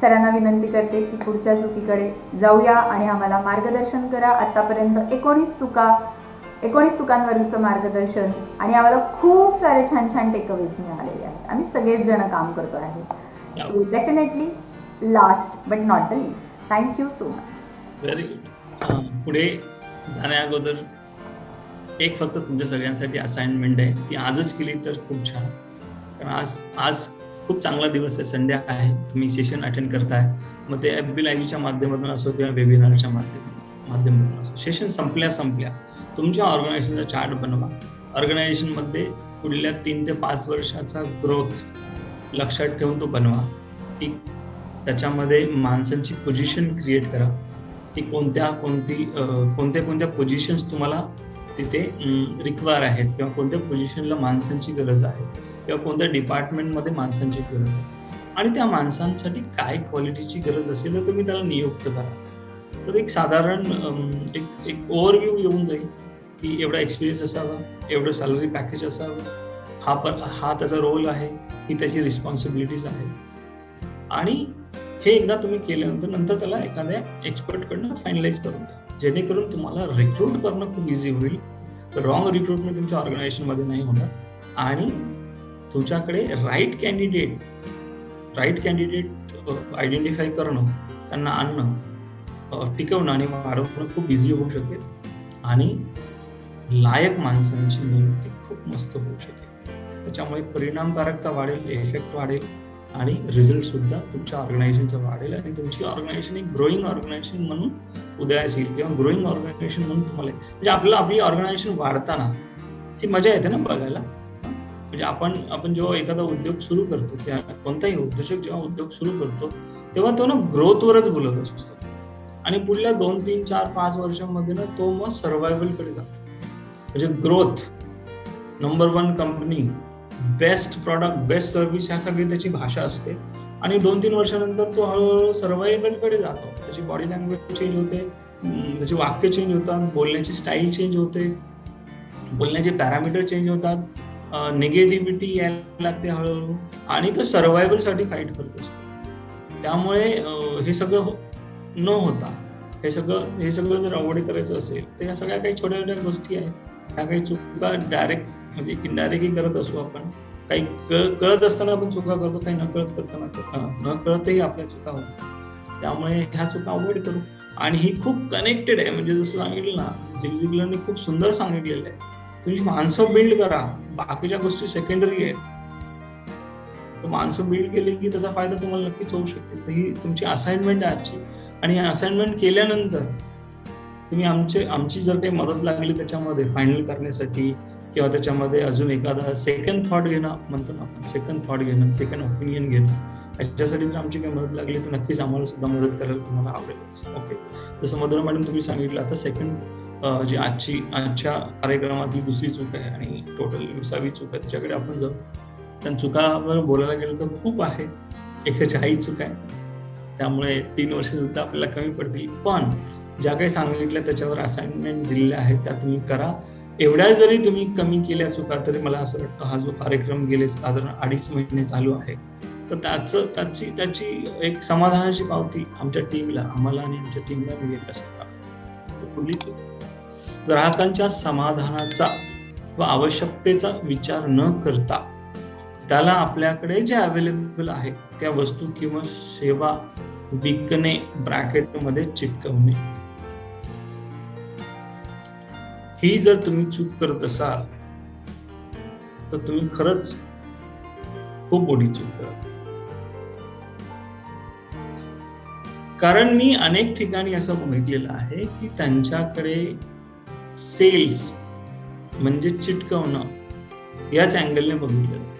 सरांना विनंती करते की पुढच्या चुकीकडे जाऊया आणि आम्हाला मार्गदर्शन करा. आत्तापर्यंत 19 चुका 19 चुकांवरचं मार्गदर्शन आणि आम्हाला खूप सारे छान छान टेकअवेज मिळालेले आहेत. आम्ही सगळेच जण काम करतो आहे. So definitely last but not the list, thank you so much. Very good. पुढे जाण्या अगोदर एक फक्त तुमच्या सगळ्यांसाठी असाइनमेंट आहे, ती आजच केली तर खूप छान. कारण आज खूप चांगला दिवस आहे, संडे आहे, तुम्ही सेशन अटेंड करताय. मग ते FB लाईव्हच्या माध्यमातून असो किंवा वेबिनारच्या माध्यमातून असो, सेशन संपल्या तुमच्या ऑर्गनायझेशनचा चार्ट बनवा. ऑर्गनायझेशनमध्ये पुढल्या 3 ते 5 वर्षाचा ग्रोथ लक्षात ठेवून तो बनवा. की त्याच्यामध्ये माणसांची पोझिशन क्रिएट करा, की कोणत्या पोझिशन्स तुम्हाला तिथे रिक्वायर आहेत, किंवा कोणत्या पोझिशनला माणसांची गरज आहे, किंवा कोणत्या डिपार्टमेंटमध्ये माणसांची गरज आहे, आणि त्या माणसांसाठी काय क्वालिटीची गरज असेल तर तुम्ही त्याला नियुक्त करा. तर एक साधारण एक ओव्हरव्ह्यू येऊन जाईल की एवढा एक्सपिरियन्स असावा, एवढं सॅलरी पॅकेज असावं, हा त्याचा रोल आहे, ही त्याची रिस्पॉन्सिबिलिटीज आहे. आणि हे एकदा तुम्ही केल्यानंतर त्याला एखाद्या एक्सपर्टकडनं फायनलाइज करून द्या, जेणेकरून तुम्हाला रिक्रूट करणं खूप इझी होईल. रॉंग रिक्रुटमेंट तुमच्या ऑर्गनायझेशनमध्ये नाही होणार, आणि तुमच्याकडे राईट कॅन्डिडेट आयडेंटिफाय करणं, त्यांना आणणं, टिकवणं आणि वाढवणं खूप इझी होऊ शकेल. आणि लायक माणसांची नियुक्ती खूप मस्त होऊ शकेल. त्याच्यामुळे परिणामकारकता वाढेल, इफेक्ट वाढेल, आणि रिझल्ट सुद्धा तुमच्या ऑर्गनायझेशनचा वाढेल. आणि तुमची ऑर्गनायझेशन एक ग्रोईंग ऑर्गनायझेशन म्हणून उदयास येईल, किंवा ग्रोईंग ऑर्गनायझेशन म्हणून तुम्हाला म्हणजे आपली ऑर्गनायझेशन वाढताना ही मजा येते ना बघायला. म्हणजे आपण जेव्हा एखादा उद्योग सुरू करतो, किंवा कोणताही उद्योजक जेव्हा उद्योग सुरू करतो, तेव्हा तो ना ग्रोथवरच बोलत असतो, आणि पुढल्या 2, 3, 4, 5 वर्षांमध्ये ना तो मग सर्व्हायव्हलकडे जातो. म्हणजे growth, number 1 company, best product, best service, ह्या सगळी त्याची भाषा असते. आणि 2-3 वर्षानंतर तो हळूहळू सर्व्हायव्हलकडे जातो. त्याची बॉडी लँग्वेज चेंज होते, त्याची वाक्य चेंज होतात, बोलण्याची स्टाईल चेंज होते, बोलण्याचे पॅरामीटर चेंज होतात, निगेटिव्हिटी यायला लागते हळूहळू, आणि तो सर्व्हायव्हलसाठी फाईट करत असतो. त्यामुळे हे सगळं न होता हे सगळं जर अवॉइड करायचं असेल तर या सगळ्या काही छोट्या छोट्या गोष्टी आहेत, ह्या काही चुका डायरेक्ट म्हणजे इनडायरेक्टली करत असू आपण. काही कळत असताना आपण चुका करतो, काही न कळतही आपल्या चुका होतात. त्यामुळे ह्या चुका अवॉइड करू. आणि ही खूप कनेक्टेड आहे, म्हणजे जसं सांगितलं ना, झिग झिगलरने खूप सुंदर सांगितलेलं आहे, तुम्ही माणसं बिल्ड करा, बाकीच्या गोष्टी सेकंडरी आहेत. तर माणसं बिल्ड केली की त्याचा फायदा तुम्हाला नक्कीच होऊ शकते. तर ही तुमची असाइनमेंट आहे आजची. आणि असाइनमेंट केल्यानंतर तुम्ही आमची जर काही मदत लागली त्याच्यामध्ये फायनल करण्यासाठी, किंवा त्याच्यामध्ये अजून एखादा सेकंड थॉट घेणं म्हणतो ना आपण, सेकंड ओपिनियन घेणं, याच्यासाठी जर आमची काही मदत लागली तर नक्कीच आम्हाला सुद्धा मदत करायला तुम्हाला आवडेलच. ओके, जसं मधुरा मॅडम तुम्ही सांगितलं, आता सेकंड जी आजच्या कार्यक्रमातली दुसरी चूक आहे आणि टोटल 20वी चूक आहे, त्याच्याकडे आपण जाऊ. त्या चुकावर बोलायला गेलं तर खूप आहे, 140 चूक आहे. त्यामुळे 3 वर्ष सुद्धा आपल्याला कमी पडतील. पण ज्या काही सांगितल्या त्याच्यावर असाइनमेंट दिलेल्या आहेत त्या तुम्ही करा. एवढ्या जरी तुम्ही कमी केल्या चुका तरी मला असं वाटतं हा जो कार्यक्रम गेले साधारण 2.5 महिने चालू आहे, तर त्याची एक समाधानाची पावती आम्हाला आणि आमच्या टीमला मिळेल असं वाटतं. पुढली चूक, ग्राहकांच्या समाधानाचा व आवश्यकतेचा विचार न करता त्याला आपल्याकडे जे अवेलेबल आहे त्या वस्तू किंवा सेवा विकणे, ब्रॅकेटमध्ये चिटकवणे. ही जर तुम्ही चूक करत असाल तर तुम्ही खरंच खूप मोठी चूक करत. कारण मी अनेक ठिकाणी असं बघितलेलं आहे की त्यांच्याकडे सेल्स म्हणजे चिटकवणं याच अँगलने बघितलेलं.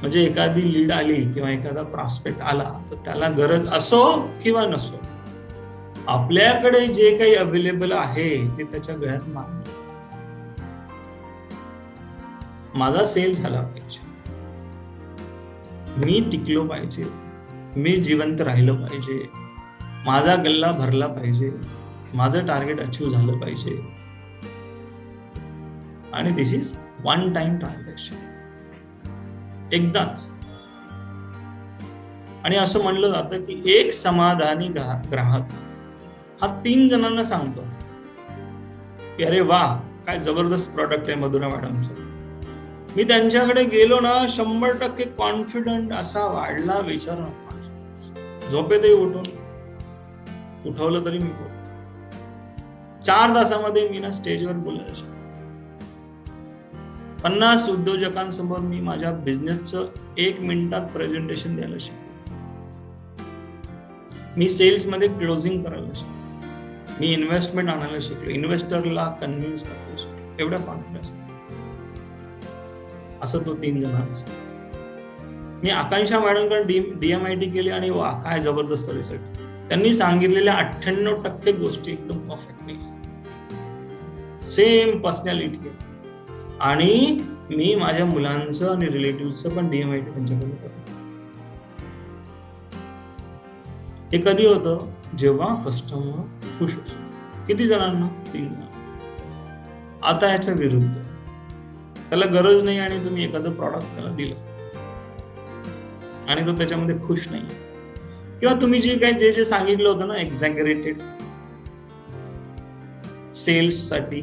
म्हणजे एखादी लीड आली किंवा एखादा प्रॉस्पेक्ट आला तर त्याला गरज असो किंवा नसो, आपल्याकडे जे काही अवेलेबल आहे ते त्याच्या गळ्यात मागणं. माझा सेल झाला पाहिजे, मी टिकलो पाहिजे, मी जिवंत राहिलो पाहिजे, माझा गल्ला भरला पाहिजे, माझं टार्गेट अचीव झालं पाहिजे. आणि दिस इज वन टाइम ट्रान्झॅक्शन, एकदाच. आणि असं म्हणलं जातं की एक समाधानी ग्राहक हा 3 जणांना सांगतो की अरे वा, काय जबरदस्त प्रॉडक्ट आहे मधुरा मॅडमचं. मी त्यांच्याकडे गेलो ना, 100% कॉन्फिडंट असा वाढला, विचार नका. झोपेतही उठवलं तरी मी बोल. 4 तासामध्ये मी ना स्टेजवर बोलायला शिकलो. 50 उद्योजकांसमोर मी माझ्या बिझनेसचं 1 मिनिटात प्रेझेंटेशन द्यायला शिकलो. मी सेल्स मध्ये क्लोजिंग करायला शिकलो. मी इन्व्हेस्टमेंट आणायला शिकलो, इन्व्हेस्टरला कन्व्हिन्स करायला शिकलो. एवढ्या कॉन्फिडन्स. असं तो 3 जणांचा. मी आकांक्षा मॅडमकडे DMIT केली आणि वा काय जबरदस्त रिझल्ट. त्यांनी सांगितलेल्या 98% गोष्टी एकदम परफेक्ट, सेम पर्सनॅलिटी. आणि मी माझ्या मुलांचं आणि रिलेटिव्हचं पण DMIT त्यांच्याकडे करतो. हे कधी होतं? जेव्हा कस्टमर खुश होतो. किती जणांना? 3 जणांना. आता याच्या विरुद्ध, त्याला गरज नाही आणि तुम्ही एखादं प्रॉडक्ट त्याला दिलं आणि तो त्याच्यामध्ये खुश नाही, किंवा तुम्ही जे सांगितलं होतं ना, एक्झॅगरेटेड सेल्स साठी,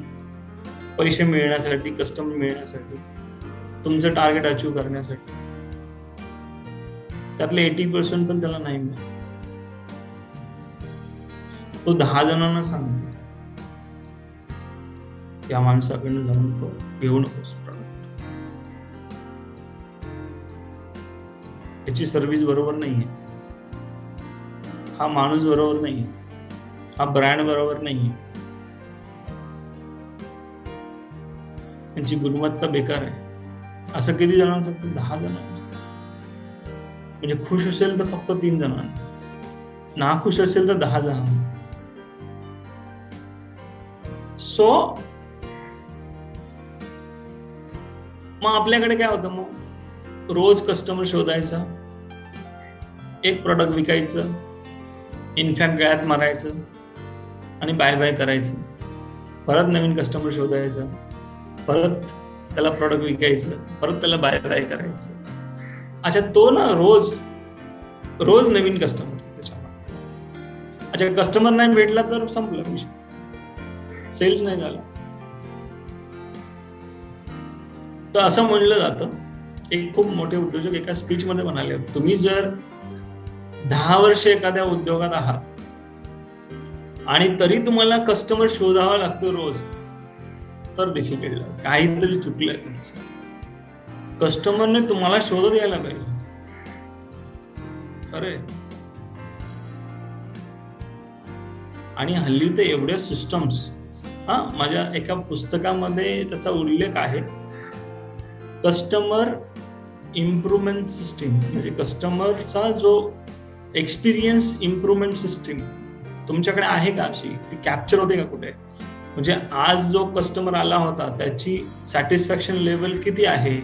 पैसे मिळण्यासाठी, कस्टमर मिळण्यासाठी, तुमचं टार्गेट अचीव करण्यासाठी, त्यातले 80% पण त्याला नाही मिळत. तो 10 जणांना सांगतो, त्या माणसाकडनं जाऊन तो घेऊ नकोस प्रॉडक्ट, याची सर्व्हिस बरोबर नाहीये, हा माणूस बरोबर नाहीये, हा ब्रँड बरोबर नाहीये, त्यांची गुणवत्ता बेकार आहे. असं किती जणांना सांगतो? 10 जणांना. म्हणजे खुश असेल तर फक्त 3 जणांना, नाखुश असेल तर 10 जणांना. सो मग आपल्याकडे काय होतं? मग रोज कस्टमर शोधायचा, एक प्रॉडक्ट विकायचं, इनफॅक्ट गळ्यात मारायचं आणि बाय बाय करायचं. परत नवीन कस्टमर शोधायचं, परत त्याला प्रॉडक्ट विकायचं, परत त्याला बाय बाय करायचं. अच्छा, तो ना रोज नवीन कस्टमर त्याच्यामध्ये. अच्छा, कस्टमर नाही भेटला तर संपलं विषय, सेल्स नाही झाला. तर असं म्हणलं जातं. एक खूप मोठे उद्योजक एका स्पीच मध्ये म्हणाले, तुम्ही जर 10 वर्ष एखाद्या उद्योगात आहात आणि तरी तुम्हाला कस्टमर शोधावा लागतो रोज, तर डिफिकल्ट आहे, काहीतरी चुकलंय तुमचं. कस्टमरने तुम्हाला शोधत यायला पाहिजे. अरे, आणि हल्ली तर एवढ्या सिस्टम्स, माझ्या एका पुस्तकामध्ये त्याचा उल्लेख आहे, कस्टमर इम्प्रुव्हमेंट सिस्टीम, म्हणजे कस्टमरचा जो एक्सपिरियन्स इम्प्रुव्हमेंट सिस्टीम तुमच्याकडे आहे का? अशी ती कॅप्चर होते का कुठे? म्हणजे आज जो कस्टमर आला होता त्याची सॅटिस्फॅक्शन लेवल किती आहे,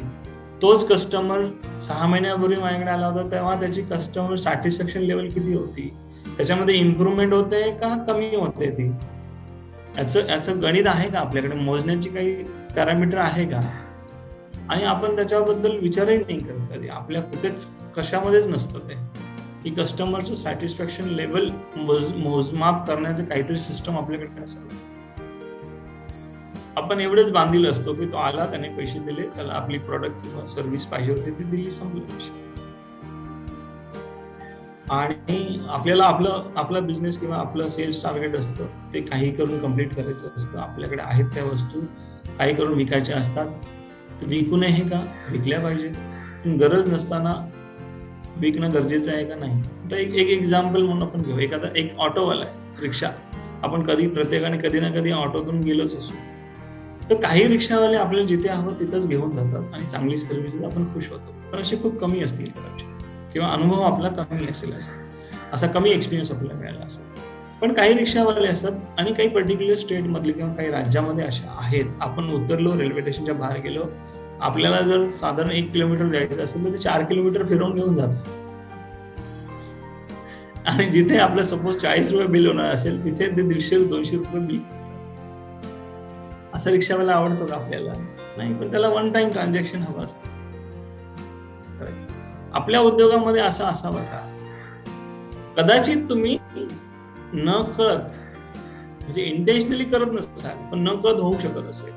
तोच कस्टमर 6 महिन्यापूर्वी माझ्याकडे आला होता तेव्हा त्याची कस्टमर सॅटिस्फॅक्शन लेवल किती होती, त्याच्यामध्ये इम्प्रुव्हमेंट होते का कमी होते ती, याचं गणित आहे का आपल्याकडे? मोजण्याची काही पॅरामीटर आहे का? आणि आपण त्याच्याबद्दल विचारही नाही करत कधी. आपल्या कुठेच कशामध्येच नसतं ते, की कस्टमरचं सॅटिस्फॅक्शन लेवल मोजमाप करण्याचं काहीतरी सिस्टम आपल्याकडे असावं. आपण एवढेच बांधील असतो की तो आला, त्याने पैसे दिले, त्याला आपली प्रॉडक्ट किंवा सर्व्हिस पाहिजे होती ती दिली, संपलं. आणि आपल्याला आपला बिझनेस किंवा आपलं सेल्स टार्गेट असतं, ते काही करून कम्प्लीट करायचं असतं. आपल्याकडे आहेत त्या वस्तू काही करून विकायच्या असतात, तर विकू नये का? विकल्या पाहिजे. पण गरज नसताना विकणं गरजेचं आहे का नाही? तर एक एक्झाम्पल म्हणून आपण घेऊ. एक ऑटोवाला आहे, रिक्षा. आपण प्रत्येकाने कधी ना कधी ऑटोतून गेलोच असू. तर काही रिक्षावाले आपल्याला जिथे हवं तिथंच घेऊन जातात आणि चांगली सर्व्हिस आपण खुश होतो. पण असे खूप कमी असतील किंवा अनुभव आपला कमी असेल, असा कमी एक्सपिरियन्स आपल्याला मिळाला असेल. पण काही रिक्षावाले असतात आणि काही पर्टिक्युलर स्टेट मधले किंवा काही राज्यामध्ये अशा आहेत. आपण उतरलो, रेल्वे स्टेशनच्या बाहेर गेलो, आपल्याला जर साधारण 1 किलोमीटर जायचं असेल तर ते 4 किलोमीटर फिरवून घेऊन जातात. आणि जिथे आपलं सपोज 40 रुपये बिल होणार असेल तिथे ते 150-200 रुपये बिल. असा रिक्षावाला आवडतो का आपल्याला? नाही, पण त्याला 1 टाइम ट्रान्झॅक्शन हवं असतं. आपल्या उद्योगामध्ये असं असावं का? कदाचित तुम्ही न कळत, म्हणजे इंटेन्शनली करत नसाल, पण न कळत होऊ शकत असेल.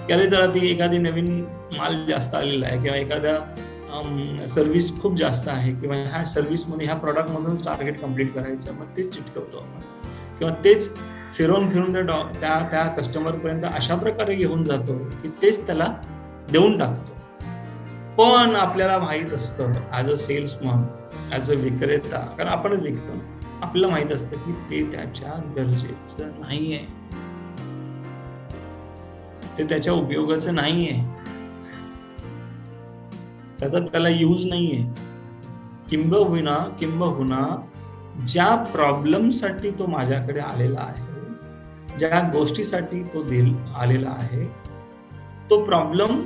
की जरा ती एखादी नवीन माल जास्त आलेला आहे किंवा एखाद्या सर्व्हिस खूप जास्त आहे किंवा ह्या सर्व्हिसमध्ये ह्या प्रॉडक्टमधूनच टार्गेट कम्प्लीट करायचं, मग तेच चिटकवतो आपण किंवा तेच फिरून त्या कस्टमरपर्यंत अशा प्रकारे घेऊन जातो की तेच त्याला देऊन टाकतो. पण आपल्याला माहित असतं as a salesman, as a विक्रेता, कारण आपण विकतो, आपल्याला माहित असतं की ते त्याच्या गरजेचं नाहीये, ते त्याच्या उपयोगाचं नाहीये, त्याचा त्याला यूज नाहीये. किंबहुना ज्या प्रॉब्लेमसाठी तो माझ्याकडे आलेला आहे, ज्या गोष्टीसाठी तो आलेला आहे, तो प्रॉब्लेम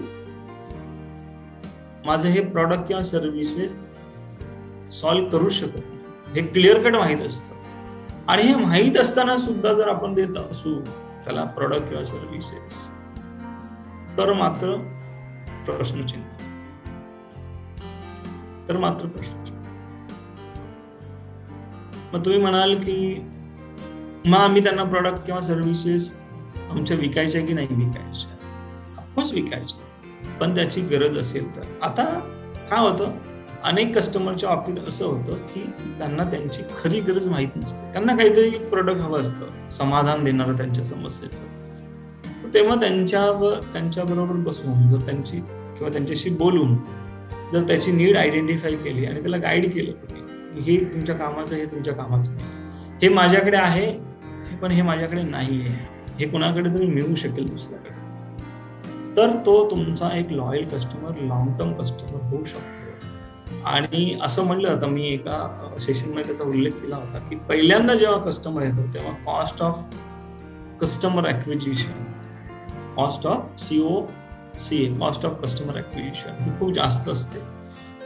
माझं हे प्रॉडक्ट किंवा सर्व्हिसेस सॉल्व्ह करू शकत नाही, हे क्लिअर कट माहित असतं. आणि हे माहित असताना सुद्धा जर आपण देत असू त्याला प्रॉडक्ट किंवा सर्व्हिसेस, तर मात्र प्रश्नचिन्ह. मग तुम्ही म्हणाल की मग आम्ही त्यांना प्रॉडक्ट किंवा सर्व्हिसेस आमच्या विकायच्या की नाही विकायच्या? ऑफकोर्स विकायच्या, पण त्याची गरज असेल तर. आता काय होतं, अनेक कस्टमरच्या बाबतीत असं होतं की त्यांना त्यांची खरी गरज माहित नसते, त्यांना काहीतरी प्रोडक्ट हवं असतं समाधान देणारं त्यांच्या समस्येचं. तेव्हा त्यांच्याबरोबर बसून जर त्यांच्याशी बोलून जर त्याची नीड आयडेंटिफाय केली आणि त्याला गाईड केलं तुम्ही, हे तुमच्या कामाचं, हे तुमच्या कामाचं नाही, हे माझ्याकडे आहे पण हे माझ्याकडे नाही आहे, हे कुणाकडे तरी मिळू शकेल दुसऱ्याकडे, तर तो तुमचा एक loyal customer, long term customer होऊ शकतो. आणि असं म्हणलं होतं, मी एका सेशनमध्ये त्याचा उल्लेख केला होता की पहिल्यांदा जेव्हा कस्टमर येतो तेव्हा cost of customer acquisition, cost of COCA, cost of customer acquisition, ही खूप जास्त असते.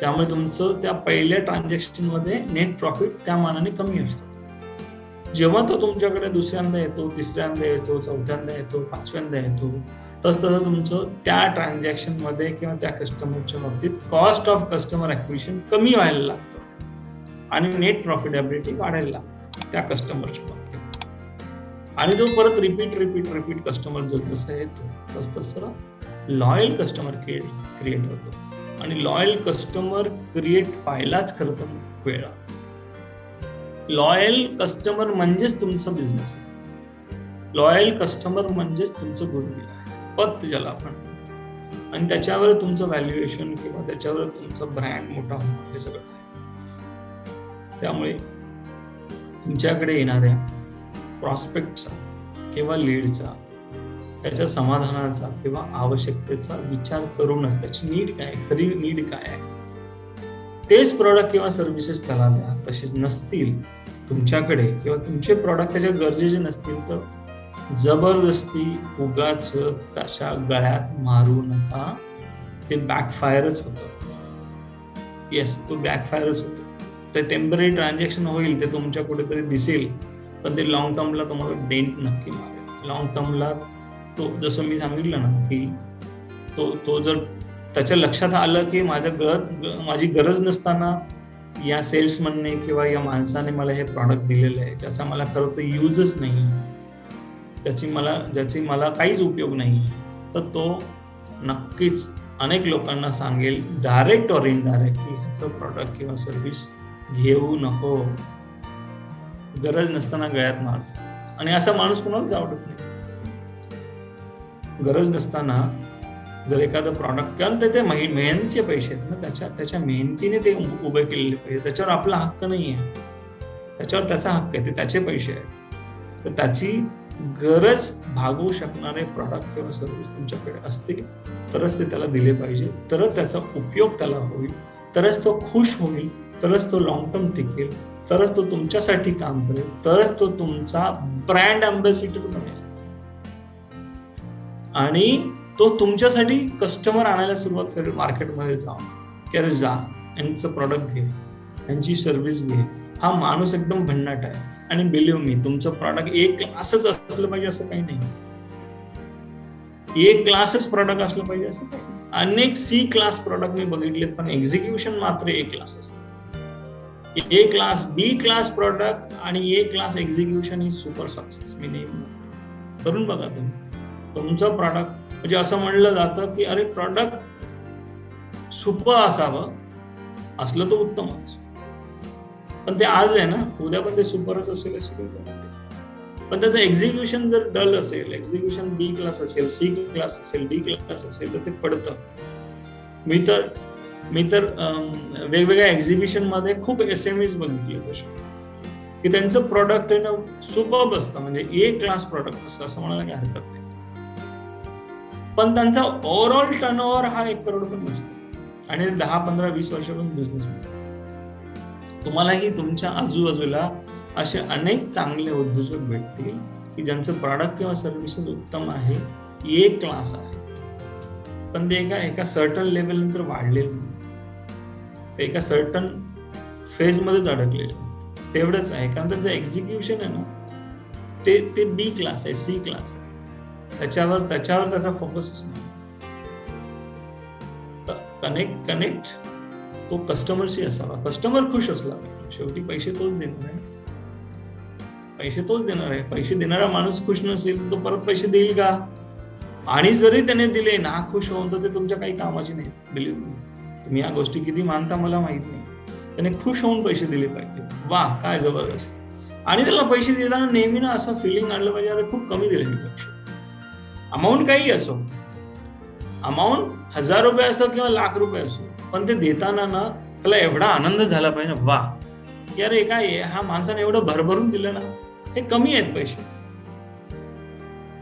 त्यामुळे तुमचं त्या पहिल्या ट्रान्झॅक्शनमध्ये नेट प्रॉफिट त्या मानाने कमी असतं. जेव्हा तो तुमच्याकडे दुसऱ्यांदा येतो, तिसऱ्यांदा येतो, चौथ्यांदा येतो, पाचव्यांदा येतो, तसं तुमचं त्या ट्रान्झॅक्शनमध्ये किंवा त्या कस्टमरच्या बाबतीत कॉस्ट ऑफ कस्टमर ॲक्विजिशन कमी व्हायला लागतं आणि नेट प्रॉफिटेबिलिटी वाढायला लागतं त्या कस्टमरच्या बाबतीत. आणि तो परत रिपीट कस्टमर जसं येतो तसं लॉयल कस्टमर क्रिएट होतो. आणि लॉयल कस्टमर क्रिएट व्हायलाच खरं तर वेळ. लॉयल कस्टमर म्हणजेच तुमचा बिझनेस आहे, लॉयल कस्टमर म्हणजेच तुमचं गुडविल आहे, पत ज्याला आपण, आणि त्याच्यावर तुमचं व्हॅल्युएशन किंवा त्याच्यावर तुमचा ब्रँड मोठा होणं हे सगळं आहे. त्यामुळे तुमच्याकडे येणाऱ्या प्रॉस्पेक्टचा किंवा लीडचा, त्याच्या समाधानाचा किंवा आवश्यकतेचा विचार करूनच त्याची नीड काय, खरी नीड काय आहे, तेच प्रॉडक्ट किंवा सर्व्हिसेस त्याला द्या. तसेच नसतील तुमच्याकडे किंवा तुमचे प्रॉडक्ट त्याच्या गरजेचे नसतील तर जबरदस्ती उगाच त्याच्या गळ्यात मारू नका. ते बॅकफायरच होतं. येस, तो बॅकफायरच होतो. ते टेम्पररी ट्रान्झॅक्शन होईल, ते तुमच्या कुठेतरी दिसेल, पण ते लॉंग टर्मला तुम्हाला डेंट नक्की मारेल. लॉंग टर्मला तो, जसं मी सांगितलं ना की तो जर त्याच्या लक्षात आलं की माझी गरज नसताना या सेल्समनने किंवा या माणसाने मला हे प्रॉडक्ट दिलेलं आहे, त्याचा मला खरं तर यूजच नाही, ज्याची मला काहीच उपयोग नाही, तर तो नक्कीच अनेक लोकांना सांगेल डायरेक्ट और इनडायरेक्ट की ह्याचं प्रॉडक्ट किंवा सर्व्हिस घेऊ नको, गरज नसताना गळ्यात मारतो. आणि असा माणूस कोणालाच आवडत नाही. गरज नसताना जर एखादं प्रॉडक्ट, कारण ते मेहनतीचे पैसे आहेत ना, त्याच्या मेहनतीने ते उभे केलेले पैसे, त्याच्यावर आपला हक्क नाही आहे, त्याच्यावर त्याचा हक्क आहे, ते त्याचे पैसे आहेत. तर त्याची गरज भागवू शकणारे प्रॉडक्ट किंवा सर्व्हिस तुमच्याकडे असतील तरच ते त्याला दिले पाहिजे, तरच त्याचा उपयोग त्याला होईल, तरच तो खुश होईल, तरच तो लॉंग टर्म टिकेल, तरच तो तुमच्यासाठी काम करेल, तरच तो तुमचा ब्रँड अँबॅसिडर बनेल आणि तो तुमच्यासाठी कस्टमर आणायला सुरुवात करेल मार्केटमध्ये जाऊन की अरे जा, यांचं प्रॉडक्ट घे, यांची सर्व्हिस घे. हा माणूस एकदम भन्नाट आहे. आणि बिलीव्ह मी, तुमचं प्रॉडक्ट ए क्लासच असलं पाहिजे असं काही नाही, ए क्लासच प्रॉडक्ट असलं पाहिजे असं काही नाही. अनेक C क्लास प्रॉडक्ट मी बघितलेत, पण एक्झिक्युशन मात्र A क्लास असतं. A class, B class product आणि A क्लास एक्झिक्युशन ही सुपर सक्सेस. मी नेहमी करून बघा तुम्ही. तुमचं प्रॉडक्ट म्हणजे असं म्हणलं जातं की अरे प्रॉडक्ट सुपर असावं, असलं तर उत्तमच. पण ते आज आहे ना, उद्या पण ते सुपरच असेल अशी काही गरज नाही. पण त्याचं एक्झिक्युशन जर डल असेल, एक्झिक्युशन बी क्लास असेल, सी क्लास असेल, डी क्लास असेल तर ते पडतं. मी तर वेगवेगळ्या एक्झिबिशन मध्ये खूप SMEs बघितले तसे की त्यांचं प्रॉडक्ट आहे ना सुपर्ब असतं, म्हणजे ए क्लास प्रॉडक्ट असतं असं म्हणायला काही हरकत नाही. पण त्यांचा ओव्हरऑल टर्नओव्हर हा 1 करोड पण नसतो आणि 10, 15, 20 वर्षापासून बिझनेस होतो. तुम्हालाही तुमच्या आजूबाजूला असे अनेक चांगले उद्योजक भेटतील की ज्यांचं प्रॉडक्ट किंवा सर्व्हिसेस उत्तम आहे, ए क्लास आहे, पण ते एका सर्टन लेवल नंतर वाढलेले नाही, ते एका सर्टन फेज मध्येच अडकलेले. तेवढंच आहे, कारण त्यांचं एक्झिक्युशन आहे ना ते बी क्लास आहे, सी क्लास आहे, त्याच्यावर त्याचा फोकसच नाही. कनेक्ट तो कस्टमरशी असावा, कस्टमर खुश असला पाहिजे. शेवटी पैसे तोच देणार आहे. पैसे देणारा माणूस खुश नसेल तो परत पैसे देईल का? आणि जरी त्याने दिले ना खुश होऊन, तर ते तुमच्या काही कामाचे नाही. बिलीव्ह मी, तुम्ही या गोष्टी किती मानता मला माहित नाही. त्याने खुश होऊन पैसे दिले पाहिजे. वा काय जबरदस्त. आणि त्याला पैसे देताना नेहमी ना असं फिलिंग आणलं पाहिजे, अरे खूप कमी दिले मी पैसे. अमाऊंट काही असो, अमाऊंट 1000 रुपये असो किंवा लाख रुपये असो, पण ते देताना ना त्याला एवढा आनंद झाला पाहिजे, वा की अरे काय हा माणसाने एवढं भरभरून दिलं ना, हे कमी आहेत पैसे.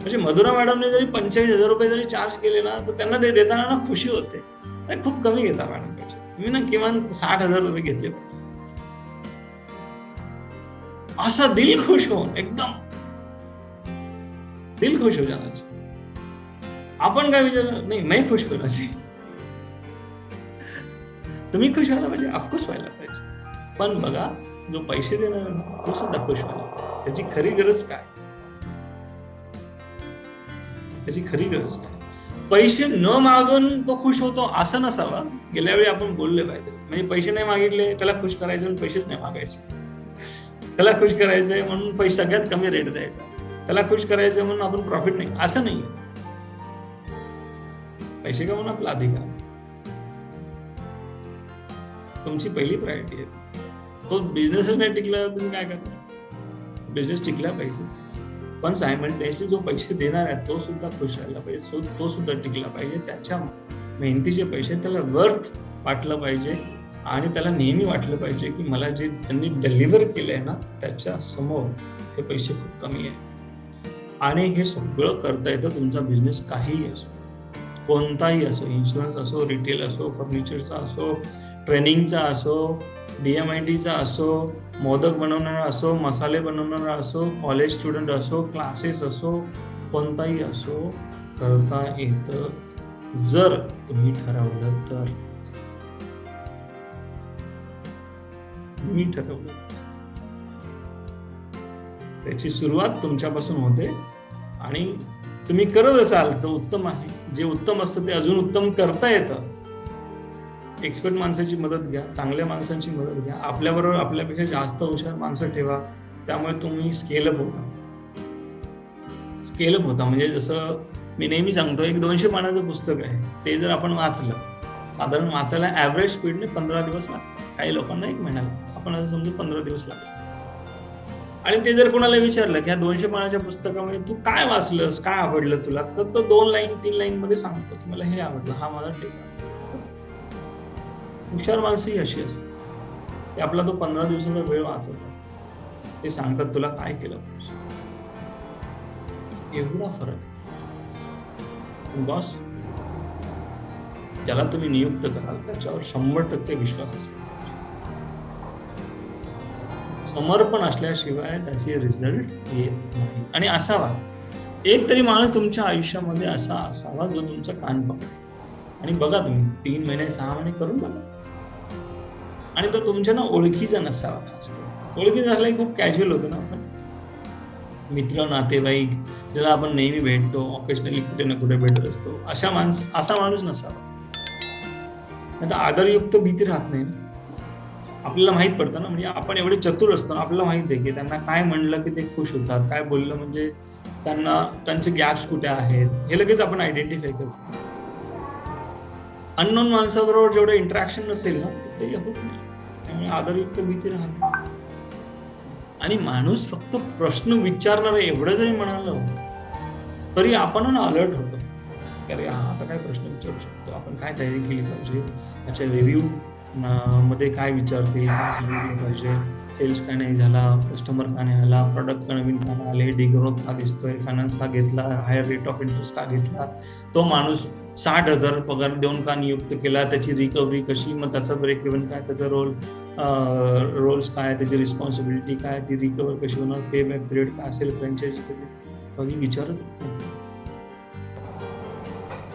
म्हणजे मधुरा मॅडमने जरी 45,000 रुपये जरी चार्ज केले ना, तर त्यांना ते देताना ना खुशी होते. अरे खूप कमी घेता मॅडम पैसे, मी ना किमान 60,000 रुपये घेतले पाहिजे. असा दिल खुश होऊन, एकदम दिल खुश हो जाण्याची. आपण काय विचार नाही, मैं खुश होण्याची. तुम्ही खुश व्हायला पाहिजे, ऑफकोर्स व्हायला पाहिजे. पण बघा, जो पैसे देणार ना तो सुद्धा खुश व्हायला पाहिजे. त्याची खरी गरज काय? पैसे न मागून तो खुश होतो असं नसावा. गेल्या वेळी आपण बोलले पाहिजे, म्हणजे पैसे नाही मागितले त्याला खुश करायचं म्हणून पैसेच नाही मागायचे. त्याला खुश करायचंय म्हणून पैसे सगळ्यात कमी रेट द्यायचा. त्याला खुश करायचं म्हणून आपण प्रॉफिट नाही, असं नाही. पैसे कमवून आपला अधिकार, तुमची पहिली प्रायोरिटी आहे. तो बिझनेसच नाही टिकला, तुम्ही काय करता? बिझनेस टिकला पाहिजे, पण सायमल्टेनियसली जो पैसे देणार आहे तो सुद्धा खुश राहायला पाहिजे, तो सुद्धा टिकला पाहिजे. त्याच्या मेहनतीचे पैसे त्याला वर्थ वाटलं पाहिजे आणि त्याला नेहमी वाटलं पाहिजे की मला जे त्यांनी डिलिव्हर केलंय ना त्याच्या समोर हे पैसे खूप कमी आहेत. आणि हे सगळं करता येतं तुमचा बिझनेस काहीही असो, कोणताही असो, इन्शुरन्स असो, रिटेल असो, फर्निचरचा असो, ट्रेनिंगचा असो, DMITचा असो, मोदक बनवणारा असो, मसाले बनवणारा असो, कॉलेज स्टुडंट असो, क्लासेस असो, कोणताही असो, करता येतं जर तुम्ही ठरवलं तर. त्याची सुरुवात तुमच्यापासून होते आणि तुम्ही करत असाल तर उत्तम आहे. जे उत्तम असतं ते अजून उत्तम करता येतं. एक्सपर्ट माणसाची मदत घ्या, चांगल्या माणसांची मदत घ्या, आपल्याबरोबर आपल्यापेक्षा जास्त हुशार माणसं ठेवा. त्यामुळे तुम्ही स्केलअप होता. म्हणजे जसं मी नेहमी सांगतो, एक 200 पानाचं पुस्तक आहे, ते जर आपण वाचलं, साधारण वाचायला ऍव्हरेज स्पीडने 15 दिवस लागतात. काही लोकांना 1 महिना लागतो, आपण असं समजू 15 दिवस लागतात. आणि ते जर कोणाला विचारलं की ह्या 200 पानाच्या पुस्तकामध्ये तू काय वाचलंस, काय आवडलं तुला, तर तो 2 लाईन 3 लाईन मध्ये सांगतो की मला हे आवडलं, हा माझा टेक. हुशार माणसं ही अशी असतात, ते आपला तो 15 दिवसाचा वेळ वाचवतात. ते सांगतात तुला काय केलं पाहिजे. एवढा फरक. बॉस ज्याला तुम्ही नियुक्त कराल त्याच्यावर 100% विश्वास असेल. समर्पण असल्याशिवाय त्याचे रिझल्ट येत नाही. आणि असावा एक तरी माणूस तुमच्या आयुष्यामध्ये असा असावा जो तुमचं कान पकडेल. आणि बघा तुम्ही 3 महिने 6 महिने करून बघा. आणि तो तुमच्या ना ओळखीचा नसावा. खास ओळखीचा असला की खूप कॅज्युअल होतो ना आपण, मित्र नातेवाईक ज्याला आपण नेहमी भेटतो, ऑकेशनली कुठे ना कुठे भेटत असतो, असा माणूस नसावा. आता आदरयुक्त भीती राहत नाही ना. आपल्याला माहित पडतं ना, म्हणजे आपण एवढे चतुर असतो, आपल्याला माहित आहे की त्यांना काय म्हणलं की ते खुश होतात, काय बोललं म्हणजे त्यांना त्यांचे गॅप्स कुठे आहेत हे लगेच आपण आयडेंटिफाय करतो. अननोन माणसाबरोबर जेवढं इंटरॅक्शन नसेल ना ते होत नाही. त्यामुळे आदरयुक्त भीती राहते. आणि माणूस फक्त प्रश्न विचारणार आहे एवढं जरी म्हणालं तरी आपण अलर्ट होतो. अरे हा आता काय प्रश्न विचारू शकतो, आपण काय तयारी केली पाहिजे, त्याच्या रिव्ह्यू मध्ये काय विचारतील, काय सांगितलं पाहिजे, सेल्स का नाही झाला, कस्टमर का नाही आला, प्रोडक्ट नवीन का नाही आले, डिग्रोथ का दिसतोय, फायनान्स का घेतला, हायर रेट ऑफ इंटरेस्ट का घेतला, तो माणूस 60,000 पगार देऊन का नियुक्त केला, त्याची रिकव्हरी कशी, मग त्याचा ब्रेक इव्हन काय, त्याचा रोल्स काय, त्याची रिस्पॉन्सिबिलिटी काय, ती रिकव्हर कशी होणार, पे बॅक पिरियड काय असेल, फ्रँचायझी कधी विचारत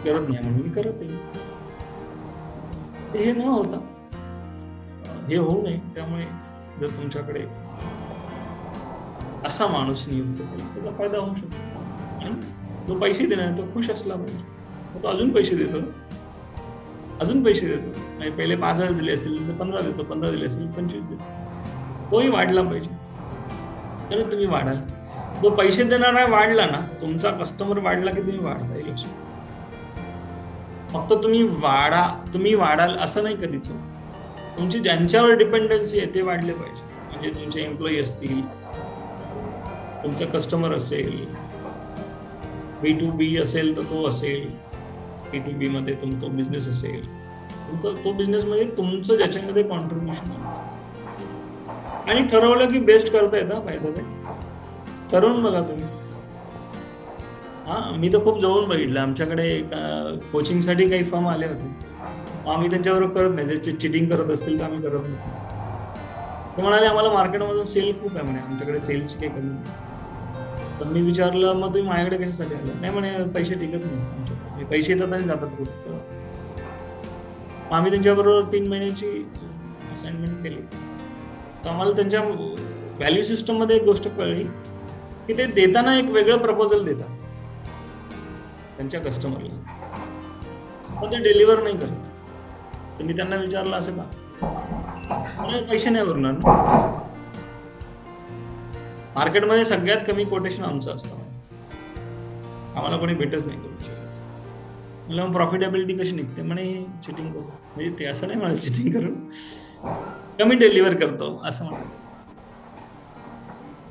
करत नाही म्हणून मी करत नाही. हे न होता हे होऊ नये. त्यामुळे जर तुमच्याकडे असा माणूस नियुक्त केला त्याचा फायदा होऊ शकतो. आणि जो पैसे देणार तो खुश असला पाहिजे. तो अजून पैसे देतो, अजून पैसे देतो. म्हणजे पहिले 5,000 दिले असेल तर 15 देतो, 15 दिले असेल 25 देतो. तोही वाढला पाहिजे तर तुम्ही वाढाल. जो पैसे देणारा वाढला ना, तुमचा कस्टमर वाढला की तुम्ही वाढता येईल. फक्त तुम्ही वाढाल असं नाही कधीच. तुमची ज्यांच्यावर डिपेंडन्सी आहे ते वाढले पाहिजे. म्हणजे तुमचे एम्प्लॉई असतील, तुमचा कस्टमर असेल, B2B असेल तर तो असेल, B2B मध्ये तुमचा बिझनेस असेल, तो बिझनेस मध्ये तुमचं ज्याच्यामध्ये कॉन्ट्रीब्युशन आहे. आणि ठरवलं की बेस्ट करता येतं. फायदा काय ठरवून बघा तुम्ही. मी तर खूप जवळून बघितलं. आमच्याकडे कोचिंगसाठी काही फर्म आले होते. आम्ही त्यांच्याबरोबर करत नाही. जर चिटिंग करत असतील तर आम्ही करत नाही. ते म्हणाले आम्हाला मार्केटमधून सेल खूप आहे म्हणे, आमच्याकडे सेलची काही कमी नाही. तर मी विचारलं मग तुम्ही माझ्याकडे कशासाठी आलं? नाही म्हणे पैसे टिकत नाही आमच्याकडे, पैसे येतात आणि जातात खूप. आम्ही त्यांच्याबरोबर 3 महिन्याची असाइनमेंट केली. तर आम्हाला त्यांच्या व्हॅल्यू सिस्टममध्ये एक गोष्ट कळली की ते देताना एक वेगळं प्रपोजल देतात त्यांच्या कस्टमरला, पण ते डिलिव्हर नाही करत. तर मी त्यांना विचारलं असं का? पैसे नाही भरणार. मार्केटमध्ये सगळ्यात कमी कोटेशन आमचं असतं, आम्हाला कोणी भेटच नाही करू शकत. मला मग प्रॉफिटेबिलिटी कशी निघते? म्हणे चिटिंग करू. म्हणजे ते असं नाही म्हणाल चिटिंग करून, कमी डिलिव्हर करतो असं म्हणाल.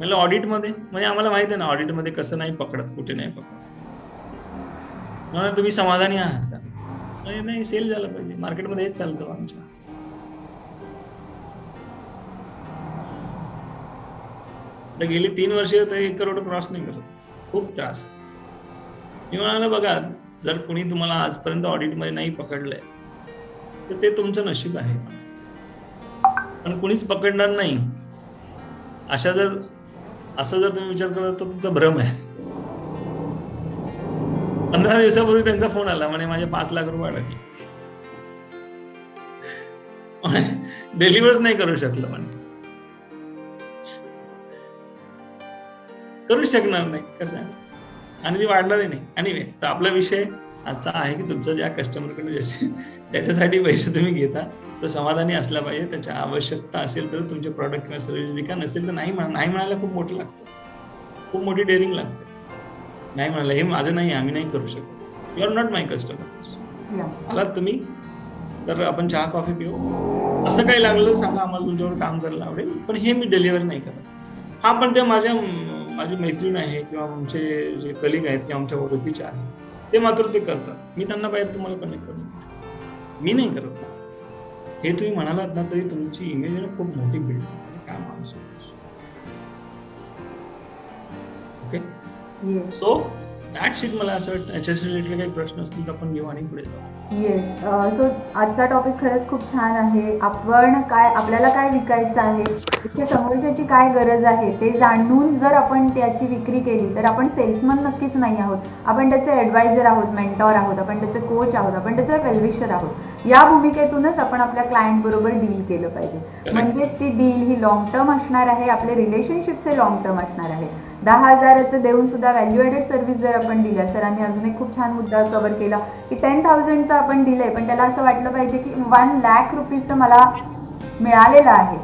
मला ऑडिटमध्ये म्हणजे आम्हाला माहिती आहे ना ऑडिटमध्ये कसं नाही पकडत, कुठे नाही पकडत. तुम्ही समाधानी आहात का? नाही, सेल झालं पाहिजे. मार्केटमध्ये हेच चालतं आमच्या. गेली 3 वर्ष तर 1 करोड क्रॉस नाही करत. खूप त्रास. मी म्हणाला बघा, जर कोणी तुम्हाला आजपर्यंत ऑडिटमध्ये नाही पकडलंय तर ते तुमचं नशीब आहे. पण कोणीच पकडणार नाही असं जर तुम्ही विचार करता तर तुमचा भ्रम आहे. 15 दिवसापूर्वी त्यांचा फोन आला म्हणे माझे 5 लाख रुपये अडकले, डिलिव्हरच नाही करू शकलं म्हणे. करू शकणार नाही कसं आहे, आणि ती वाढणारही नाही. आणि तर आपला विषय आजचा आहे की तुमच्या ज्या कस्टमरकडे त्याच्यासाठी पैसे तुम्ही घेता तो समाधानी असला पाहिजे. त्याच्या आवश्यकता असेल तर तुमचे प्रॉडक्ट किंवा सर्व्हिस विका, नसेल तर नाही म्हणायला खूप मोठं लागतं, खूप मोठी डेअरिंग लागते. नाही म्हणाला हे माझं नाही, आम्ही नाही करू शकत, you are not my customer. आलात तुम्ही तर आपण चहा कॉफी पिऊ, असं काही लागलं सांगा, आम्हाला तुमच्यावर काम करायला आवडेल, पण हे मी डिलिव्हर नाही करत. हा पण ते माझी मैत्रीण आहे किंवा आमचे जे कलिग आहेत किंवा आमच्या ओळखीचे आहेत ते मात्र ते करतात. मी त्यांना पाहिजे तुम्हाला कनेक्ट करून, मी नाही करत. हे तुम्ही म्हणालात ना तरी तुमची इमेज खूप मोठी बिल्ड काय माणूस. Okay, so that's it. मला असं वाटतं याच्याशी रिलेटेड काही प्रश्न असतील तर आपण घेऊ आणि पुढे जाऊ. येस, सो आजचा टॉपिक खरंच खूप छान आहे. आपल्याला काय विकायचं आहे, इथे समोरच्याची काय गरज आहे ते जाणून जर आपण त्याची विक्री केली तर आपण सेल्समन नक्कीच नाही आहोत. आपण त्याचे ॲडवायझर आहोत, मेंटॉर आहोत, आपण त्याचे कोच आहोत, आपण त्याचे वेलविशर आहोत. या भूमिकेतूनच आपण आपल्या क्लायंट बरोबर डील केलं पाहिजे. म्हणजेच ती डील ही लॉंग टर्म असणार आहे, आपले रिलेशनशिप्स हे लॉंग टर्म असणार आहे. 10,000चं देऊन सुद्धा व्हॅल्यू ॲडेड सर्व्हिस जर आपण दिल्या, सरांनी अजून एक खूप छान मुद्दा कव्हर केला की 10,000चं आपण दिलंय पण त्याला असं वाटलं पाहिजे की 1 लाख रुपीजचं मला मिळालेलं आहे,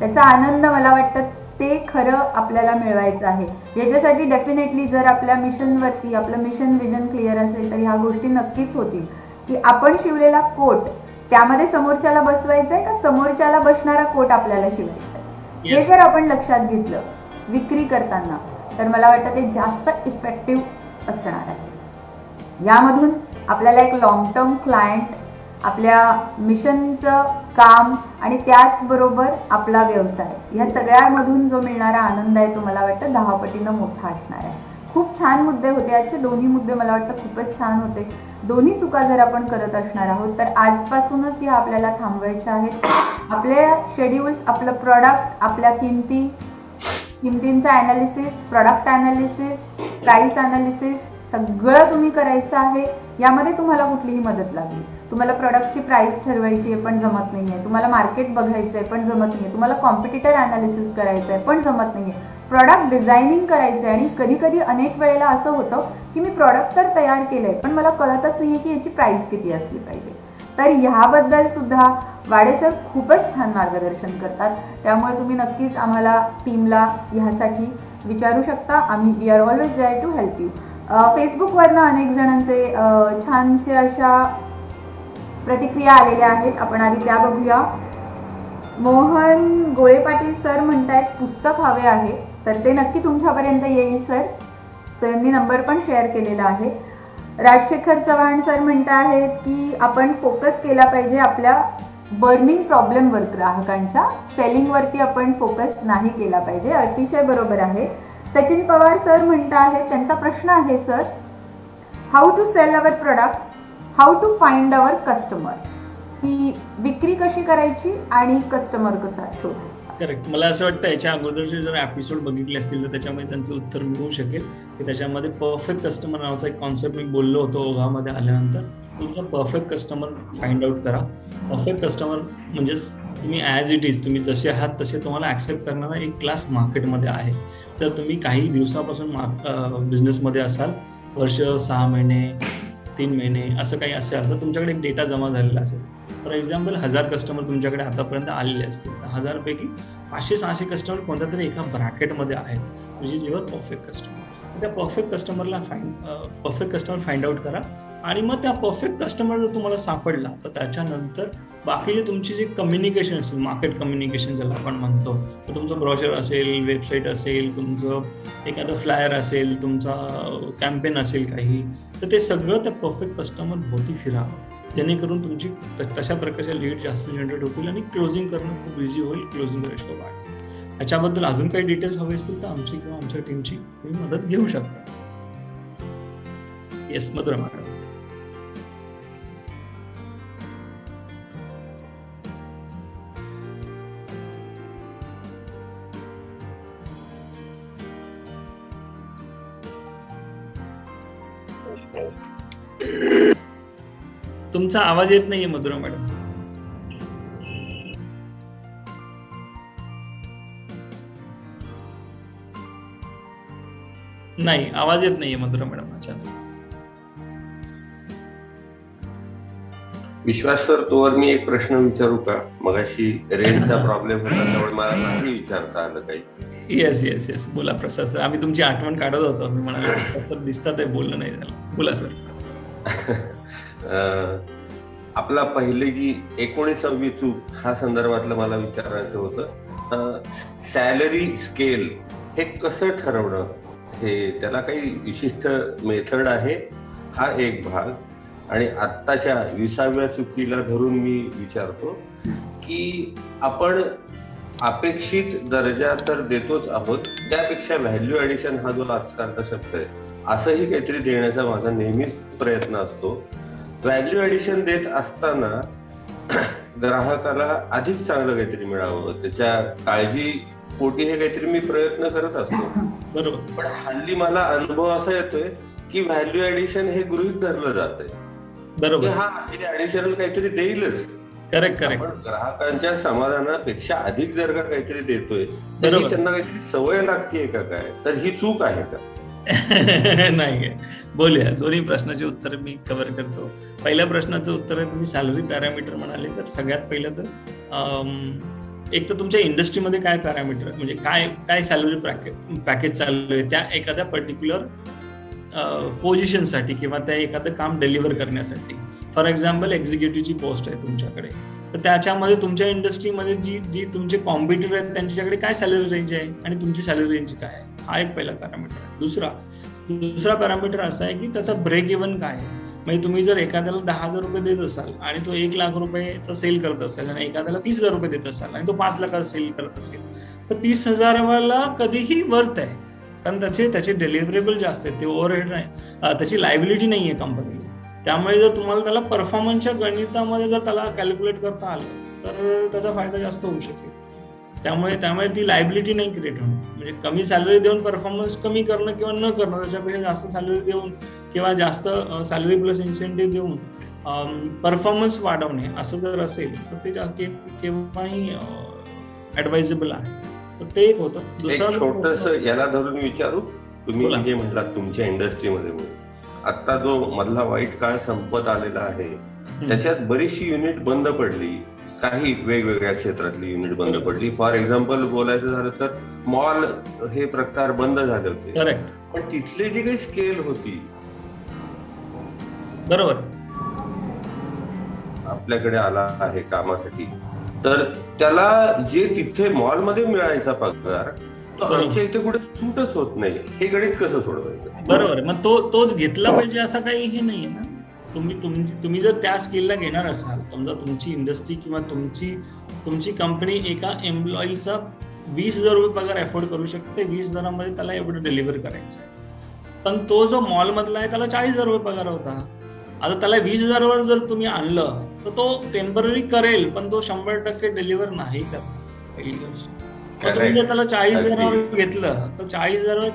त्याचा आनंद मला वाटतं ते खरं आपल्याला मिळवायचं आहे. याच्यासाठी डेफिनेटली जर आपल्या मिशनवरती आपलं मिशन विजन क्लिअर असेल तर ह्या गोष्टी नक्कीच होतील, की आपण शिवलेला कोट त्यामध्ये समोरच्याला बसवायचा आहे का समोरच्याला बसणारा कोट आपल्याला शिवायचा आहे. हे जर आपण लक्षात घेतलं विक्री करताना तर मला वाटतं ते जास्त इफेक्टिव्ह असणार आहे. यामधून आपल्याला एक लॉंग टर्म क्लायंट, आपल्या मिशनचं काम आणि त्याचबरोबर आपला व्यवसाय, ह्या सगळ्यामधून जो मिळणारा आनंद आहे तो मला वाटतं 10 पटीनं मोठा असणार आहे. खूप छान मुद्दे होते आजचे. दोन्ही मुद्दे मला वाटतं खूपच छान होते. दोन्ही चुका जर आपण करत असणार आहोत तर आजपासूनच या आपल्याला थांबवायच्या आहेत. आपल्या शेड्यूल्स, आपलं प्रॉडक्ट, आपल्या किमतींचा analysis, product analysis, price analysis सगळं तुम्ही करायचं आहे. यामध्ये तुम्हाला कुठलीही मदत लागली, तुम्हाला प्रॉडक्टची प्राईस ठरवायची आहे पण जमत नाही आहे, तुम्हाला मार्केट बघायचं आहे पण जमत नाही आहे, तुम्हाला कॉम्पिटिटर ॲनालिसिस करायचं आहे पण जमत नाही आहे, प्रॉडक्ट डिझायनिंग करायचं आहे आणि कधी कधी अनेक वेळेला असं होतं की मी प्रॉडक्ट तर तयार केलं आहे पण मला कळतच नाही आहे की याची प्राईस किती असली पाहिजे. तर ह्याबद्दल सुद्धा वाडे सर खूपच छान मार्गदर्शन करतात. त्यामुळे तुम्ही नक्कीच आम्हाला टीमला ह्यासाठी विचारू शकता. आम्ही we are always there to help you. फेसबुकवरनं अनेक जणांचे छानशे अशा प्रतिक्रिया आलेल्या आहेत. आपण आधी त्या बघूया. मोहन गोळे पाटील सर म्हणतायत पुस्तक हवे आहे, तर ते नक्की तुमच्यापर्यंत येईल सर. त्यांनी नंबर पण शेअर केलेला आहे. राजशेखर चव्हाण सर म्हणत आहेत की आपण फोकस केला पाहिजे आपल्या बर्निंग प्रॉब्लेमवर, ग्राहकांच्या सेलिंगवरती आपण फोकस नाही केला पाहिजे. अतिशय बरोबर आहे. सचिन पवार सर म्हणत आहेत, त्यांचा प्रश्न आहे sir, how to sell our products, how to find our customer, की विक्री कशी करायची आणि कस्टमर कसा शोधायचा. करेक्ट. मला असं वाटतं याच्या अगोदरचे जर एपिसोड बघितले असतील तर त्याच्यामध्ये त्यांचं उत्तर मिळू शकेल की त्याच्यामध्ये परफेक्ट कस्टमर नावाचा एक कॉन्सेप्ट मी बोललो होतो ओघामध्ये आल्यानंतर. तुमचा परफेक्ट कस्टमर फाइंड आउट करा. परफेक्ट कस्टमर म्हणजेच तुम्ही ॲज इट इज, तुम्ही जसे आहात तसे तुम्हाला ॲक्सेप्ट करणारा एक क्लास मार्केटमध्ये आहे. तर तुम्ही काही दिवसापासून बिझनेसमध्ये असाल, वर्ष, 6 महिने, 3 महिने असं काही असेल तर तुमच्याकडे एक डेटा जमा झालेला असेल. फॉर एक्झाम्पल 1000 कस्टमर तुमच्याकडे आतापर्यंत आलेले असतील, तर 1000पैकी 500-600 कस्टमर कोणत्या तरी एका ब्रॅकेटमध्ये आहेत, म्हणजे जेव्हा परफेक्ट कस्टमर. त्या परफेक्ट कस्टमर फाइंड आउट करा आणि मग त्या परफेक्ट कस्टमर जर तुम्हाला सापडला तर त्याच्यानंतर बाकीचे तुमची जे कम्युनिकेशन असेल, मार्केट कम्युनिकेशन ज्याला आपण म्हणतो, तर तुमचं ब्रॉशर असेल, वेबसाईट असेल, तुमचं एखादं फ्लायर असेल, तुमचा कॅम्पेन असेल काही, तर ते सगळं त्या परफेक्ट कस्टमर भोवती फिरावं, जेणेकरून तुमची तशा प्रकारच्या लीड जास्त जनरेट होतील आणि क्लोजिंग करणं खूप इझी होईल, क्लोजिंग रेशो वाढेल. याच्याबद्दल अजून काही डिटेल्स हवे असतील तर आमची किंवा आमच्या टीमची तुम्ही मदत घेऊ शकता. Yes Madhura madam. तुमचा आवाज येत नाहीये मधुरा मॅडम. नाही, आवाज येत नाहीये मधुरा मॅडम. अच्छा, विश्वास सर, तोवर मी एक प्रश्न विचारू का? मगाशी रेंजचा प्रॉब्लेम होता त्यामुळे मला नाही विचारता आलं काही. येस येस येस, बोला प्रसाद सर. आम्ही तुमची आठवण काढत होतो. मी म्हणालो प्रसाद सर दिसतात आहे, बोलणं नाही झालं. बोला सर. आपला पहिली जी 19वी चूक हा संदर्भातलं मला विचारायचं होतं. सॅलरी स्केल हे कसं ठरवणं, हे त्याला काही विशिष्ट मेथड आहे? हा एक भाग. आणि आत्ताच्या 20व्या चुकीला धरून मी विचारतो की आपण अपेक्षित दर्जा तर देतोच आहोत, त्यापेक्षा व्हॅल्यू ॲडिशन हा जो आजकालचा शब्द आहे असंही काहीतरी देण्याचा माझा नेहमीच प्रयत्न असतो. व्हॅल्यू ॲडिशन देत असताना ग्राहकाला अधिक चांगलं काहीतरी मिळावं, त्याच्या काळजी पोटी हे काहीतरी मी प्रयत्न करत असतो. बरोबर. पण हल्ली मला अनुभव असा येतोय की व्हॅल्यू ॲडिशन हे गृहीत धरलं जातंय. बरोबर. हा ॲडिशनल काहीतरी देईलच. Correct correct. आपण ग्राहकांच्या समाधानापेक्षा अधिक जर का काहीतरी देतोय तर त्यांना काहीतरी सवय लागतेय का काय? तर ही चूक आहे का? नाही, बोलूया. दोन्ही प्रश्नाचे उत्तर मी कव्हर करतो. पहिल्या प्रश्नाचं उत्तर आहे, तुम्ही सॅलरी पॅरामीटर म्हणाले तर सगळ्यात पहिलं तर एक तर तुमच्या इंडस्ट्रीमध्ये काय पॅरामीटर म्हणजे काय काय सॅलरी पॅकेज चालू आहे त्या एखाद्या पर्टिक्युलर पोझिशनसाठी किंवा त्या एखादं काम डिलिव्हर करण्यासाठी. फॉर एक्झाम्पल एक्झिक्युटिव्हची पोस्ट आहे तुमच्याकडे, तर त्याच्यामध्ये तुमच्या इंडस्ट्रीमध्ये जी जी तुमचे कॉम्पिटिटर आहेत त्यांच्याकडे काय सॅलरी रेंज आहे आणि तुमची सॅलरी रेंज काय आहे, हा एक पहिला पॅरामीटर आहे. दुसरा पॅरामीटर असा आहे की त्याचा ब्रेक इव्हन काय आहे. म्हणजे तुम्ही जर एखाद्याला 10,000 रुपये देत असाल आणि तो 1,00,000 रुपयेचा सेल करत असेल आणि एखाद्याला 30,000 रुपये देत असाल आणि तो 5,00,000 सेल करत असेल, तर 30,000 कधीही वर्थ आहे, कारण त्याचे डिलिव्हरेबल जास्त आहेत, ते ओव्हरहेड नाही, त्याची लायबिलिटी नाही आहे कंपनीला. त्यामुळे जर तुम्हाला त्याला परफॉर्मन्सच्या गणितामध्ये जर त्याला कॅल्क्युलेट करता आलं तर त्याचा फायदा जास्त होऊ शकेल. त्यामुळे ती लायबिलिटी नाही क्रिएट होणार. म्हणजे कमी सॅलरी देऊन परफॉर्मन्स कमी करणं किंवा न करणं, त्याच्यापेक्षा जास्त सॅलरी देऊन किंवा जास्त सॅलरी प्लस इन्सेंटिव्ह देऊन परफॉर्मन्स वाढवणे असं जर असेल तर ते केव्हाही ऍडवायझेबल आहे. तर ते एक होतं. दुसरं छोटस याला धरून विचारू, तुम्ही जे म्हटलात तुमच्या इंडस्ट्रीमध्ये आता जो मधला वाईट काळ संपत आलेला आहे त्याच्यात बरीचशी युनिट बंद पडली, काही वेगवेगळ्या क्षेत्रातली युनिट बंद पडली. फॉर एक्झाम्पल बोलायचं झालं तर मॉल हे प्रकार बंद झाले होते. करेक्ट. पण तिथली जी काही स्केल होती बरोबर आपल्याकडे आला आहे कामासाठी, तर त्याला जे तिथे मॉलमध्ये मिळायचा पगार आमच्या इथे कुठे सूटच होत नाही. हे गणित कसं सोडवायचं? बरोबर. मग तोच घेतला पाहिजे असं काही हे नाहीये ना. तुम्ही जर त्या स्किलला घेणार असाल, समजा तुमची इंडस्ट्री किंवा तुमची कंपनी एका एम्प्लॉईचा 20,000 रुपये पगार अफोर्ड करू शकते, 20,000 मध्ये त्याला एवढं डिलिव्हर करायचं आहे. पण तो जो मॉल मधला आहे त्याला 40,000 रुपये पगार होता. आता त्याला 20,000 वर जर तुम्ही आणलं तर तो टेम्पररी करेल, पण तो 100% डिलिव्हर नाही करणार. पहिली गोष्ट. तुम्ही जर त्याला 40,000 घेतलं तर 40,000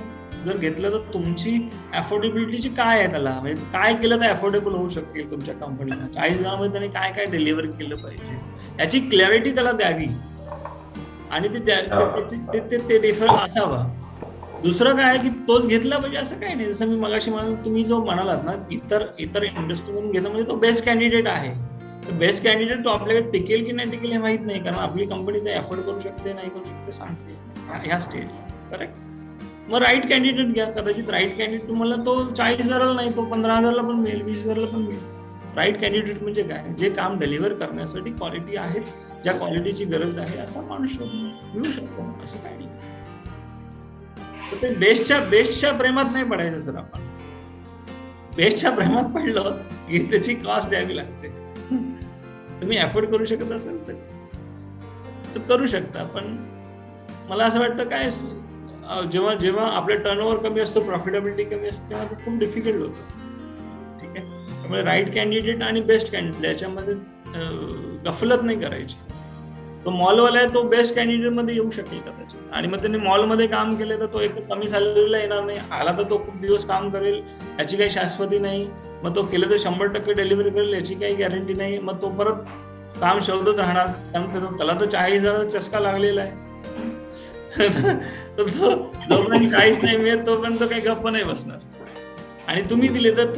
जर घेतलं तर तुमची अफोर्डेबिलिटीची काय आहे, त्याला म्हणजे काय केलं तर अफोर्डेबल होऊ शकेल तुमच्या कंपनीला, 40,000 मध्ये त्याने काय काय डिलिव्हर केलं पाहिजे याची क्लॅरिटी त्याला द्यावी आणि ते डिफर असावा. दुसरं काय आहे की तोच घेतला पाहिजे असं काही नाही. जसं मी मगाशी म्हणाल, तुम्ही जो म्हणालात ना इतर इंडस्ट्रीमधून घेणं म्हणजे तो बेस्ट कॅन्डिडेट आहे. बेस्ट कॅन्डिडेट तो आपल्याकडे टिकेल की नाही टिकेल हे माहित नाही, कारण आपली कंपनी ते अफोर्ड करू शकते नाही करू शकते सांगते ह्या स्टेजला. करेक्ट. मग राईट कॅन्डिडेट घ्या. कदाचित राईट कॅन्डिडेट तुम्हाला तो 40,000 नाही, तो 15,000 पण मिळेल, 20,000 पण मिळेल. राईट कॅन्डिडेट म्हणजे काय, जे काम डिलिव्हर करण्यासाठी क्वालिटी आहेत, ज्या क्वालिटीची गरज आहे असा माणूस मिळू शकतो. असं काही नाही. तर ते बेस्टच्या प्रेमात नाही पडायचं सर. आपण बेस्टच्या प्रेमात पडलं की त्याची कॉस्ट द्यावी लागते. तुम्ही अफोर्ड करू शकत असाल तर करू शकता, पण मला असं वाटतं काय जेव्हा आपलं टर्नओव्हर कमी असतो, प्रॉफिटेबिलिटी कमी असते, तेव्हा ते खूप डिफिकल्ट होतं. ठीक आहे. त्यामुळे राईट कॅन्डिडेट आणि बेस्ट कॅन्डिडेट याच्यामध्ये गफलत नाही करायची. तो मॉलवाला आहे, तो बेस्ट कॅन्डिडेट मध्ये येऊ शकेल कदाचित, आणि मग त्यांनी मॉलमध्ये काम केले तर तो एक कमी सॅलरीला येणार नाही. आला तर तो खूप दिवस काम करेल याची काही शाश्वती नाही. मग तो केलं तर 100% डिलिव्हरी करेल याची काही गॅरंटी नाही. मग तो परत काम शोधत राहणार, कारण त्याला तर 40,000 चस्का लागलेला आहे. जोपर्यंत 40 नाही मिळत तोपर्यंत काही गप्प नाही बसणार. आणि तुम्ही दिले तर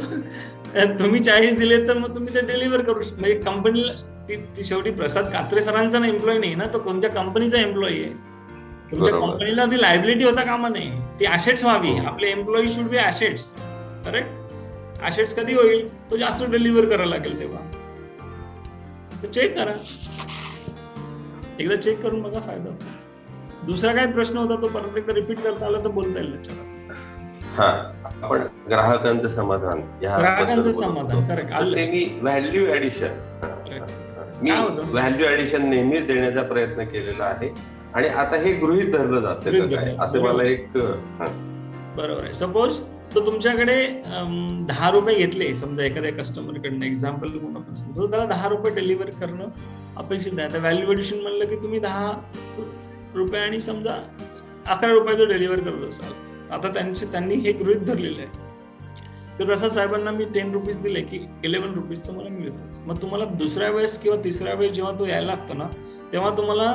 तुम्ही 40 दिले तर मग तुम्ही ते डिलिव्हर करू शकता. म्हणजे कंपनीला ती शेवटी प्रसाद कात्रे सरांचा एम्प्लॉई नाही ना, तो कोणत्या कंपनीचा एम्प्लॉई आहे. तुमच्या कंपनीला ती लायबिलिटी होता कामा नाही, ती ऍसेट्स व्हावी. आपले employee should be assets. Correct. Assets कधी होईल, तो जास्त डिलिव्हर करायला लागेल तेव्हा. चेक करा, एकदा चेक करून बघा, फायदा होतो. दुसरा काय प्रश्न होता तो परत एकदा रिपीट करता आला तर बोलता येईल त्याच्यावर. हा, आपण ग्राहकांचं समाधान, ग्राहकांचं समाधान. करेक्ट. व्हॅल्यू ऍडिशन, मी व्हॅल्यू ऍडिशन नेहमीच देण्याचा प्रयत्न केलेला आहे आणि आता हे गृहीत धरलं जातं असं मला एक. बरोबर आहे. सपोज तो तुमच्याकडे 10 रुपये घेतले समजा एखाद्या कस्टमरकडनं, एक्झाम्पल तो त्याला 10 रुपये डिलिव्हर करणं अपेक्षित आहे. व्हॅल्यू ऍडिशन म्हणलं की तुम्ही 10 रुपये आणि समजा 11 रुपयाचं डिलिव्हर करत असाल. आता त्यांनी हे गृहीत धरलेलं आहे तर प्रसाद साहेबांना मी 10 रुपीज दिले की 11 रुपीजचं मला मिळतच. मग तुम्हाला दुसऱ्या वेळेस किंवा तिसऱ्या वेळेस जेव्हा तो यायला लागतो ना, तेव्हा तुम्हाला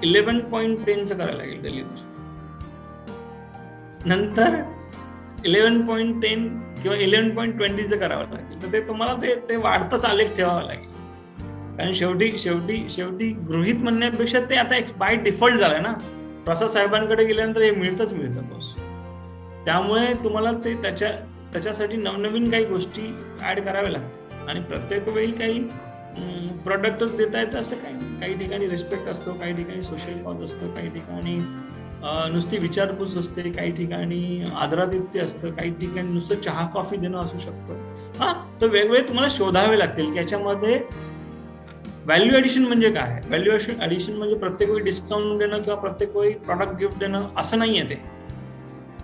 11.10चं करायला लागेल डिलिव्हरी. नंतर 11.10 किंवा 11.20चं करावं लागेल. तर ते तुम्हाला ते वाढतंच आलेख ठेवावं लागेल. कारण शेवटी गृहीत म्हणण्यापेक्षा ते आता एक बाय डिफॉल्ट झालंय ना. प्रसाद साहेबांकडे गेल्यानंतर हे मिळतं बॉस. त्यामुळे तुम्हाला ते त्याच्यासाठी नवनवीन काही गोष्टी ऍड कराव्या लागतात आणि प्रत्येक वेळी काही प्रोडक्टच देता येतं असं काही ठिकाणी रिस्पेक्ट असतो, काही ठिकाणी सोशल कॉज असतो, काही ठिकाणी नुसती विचारपूस असते, काही ठिकाणी आदरातिथ्य असतं, काही ठिकाणी नुसतं चहा कॉफी देणं असू शकतं. तर वेगवेगळे तुम्हाला शोधावे लागतील की याच्यामध्ये व्हॅल्यू ॲडिशन म्हणजे काय. व्हॅल्यू ॲडिशन म्हणजे प्रत्येक वेळी डिस्काउंट देणं किंवा प्रत्येक वेळी प्रॉडक्ट गिफ्ट देणं असं नाही आहे. ते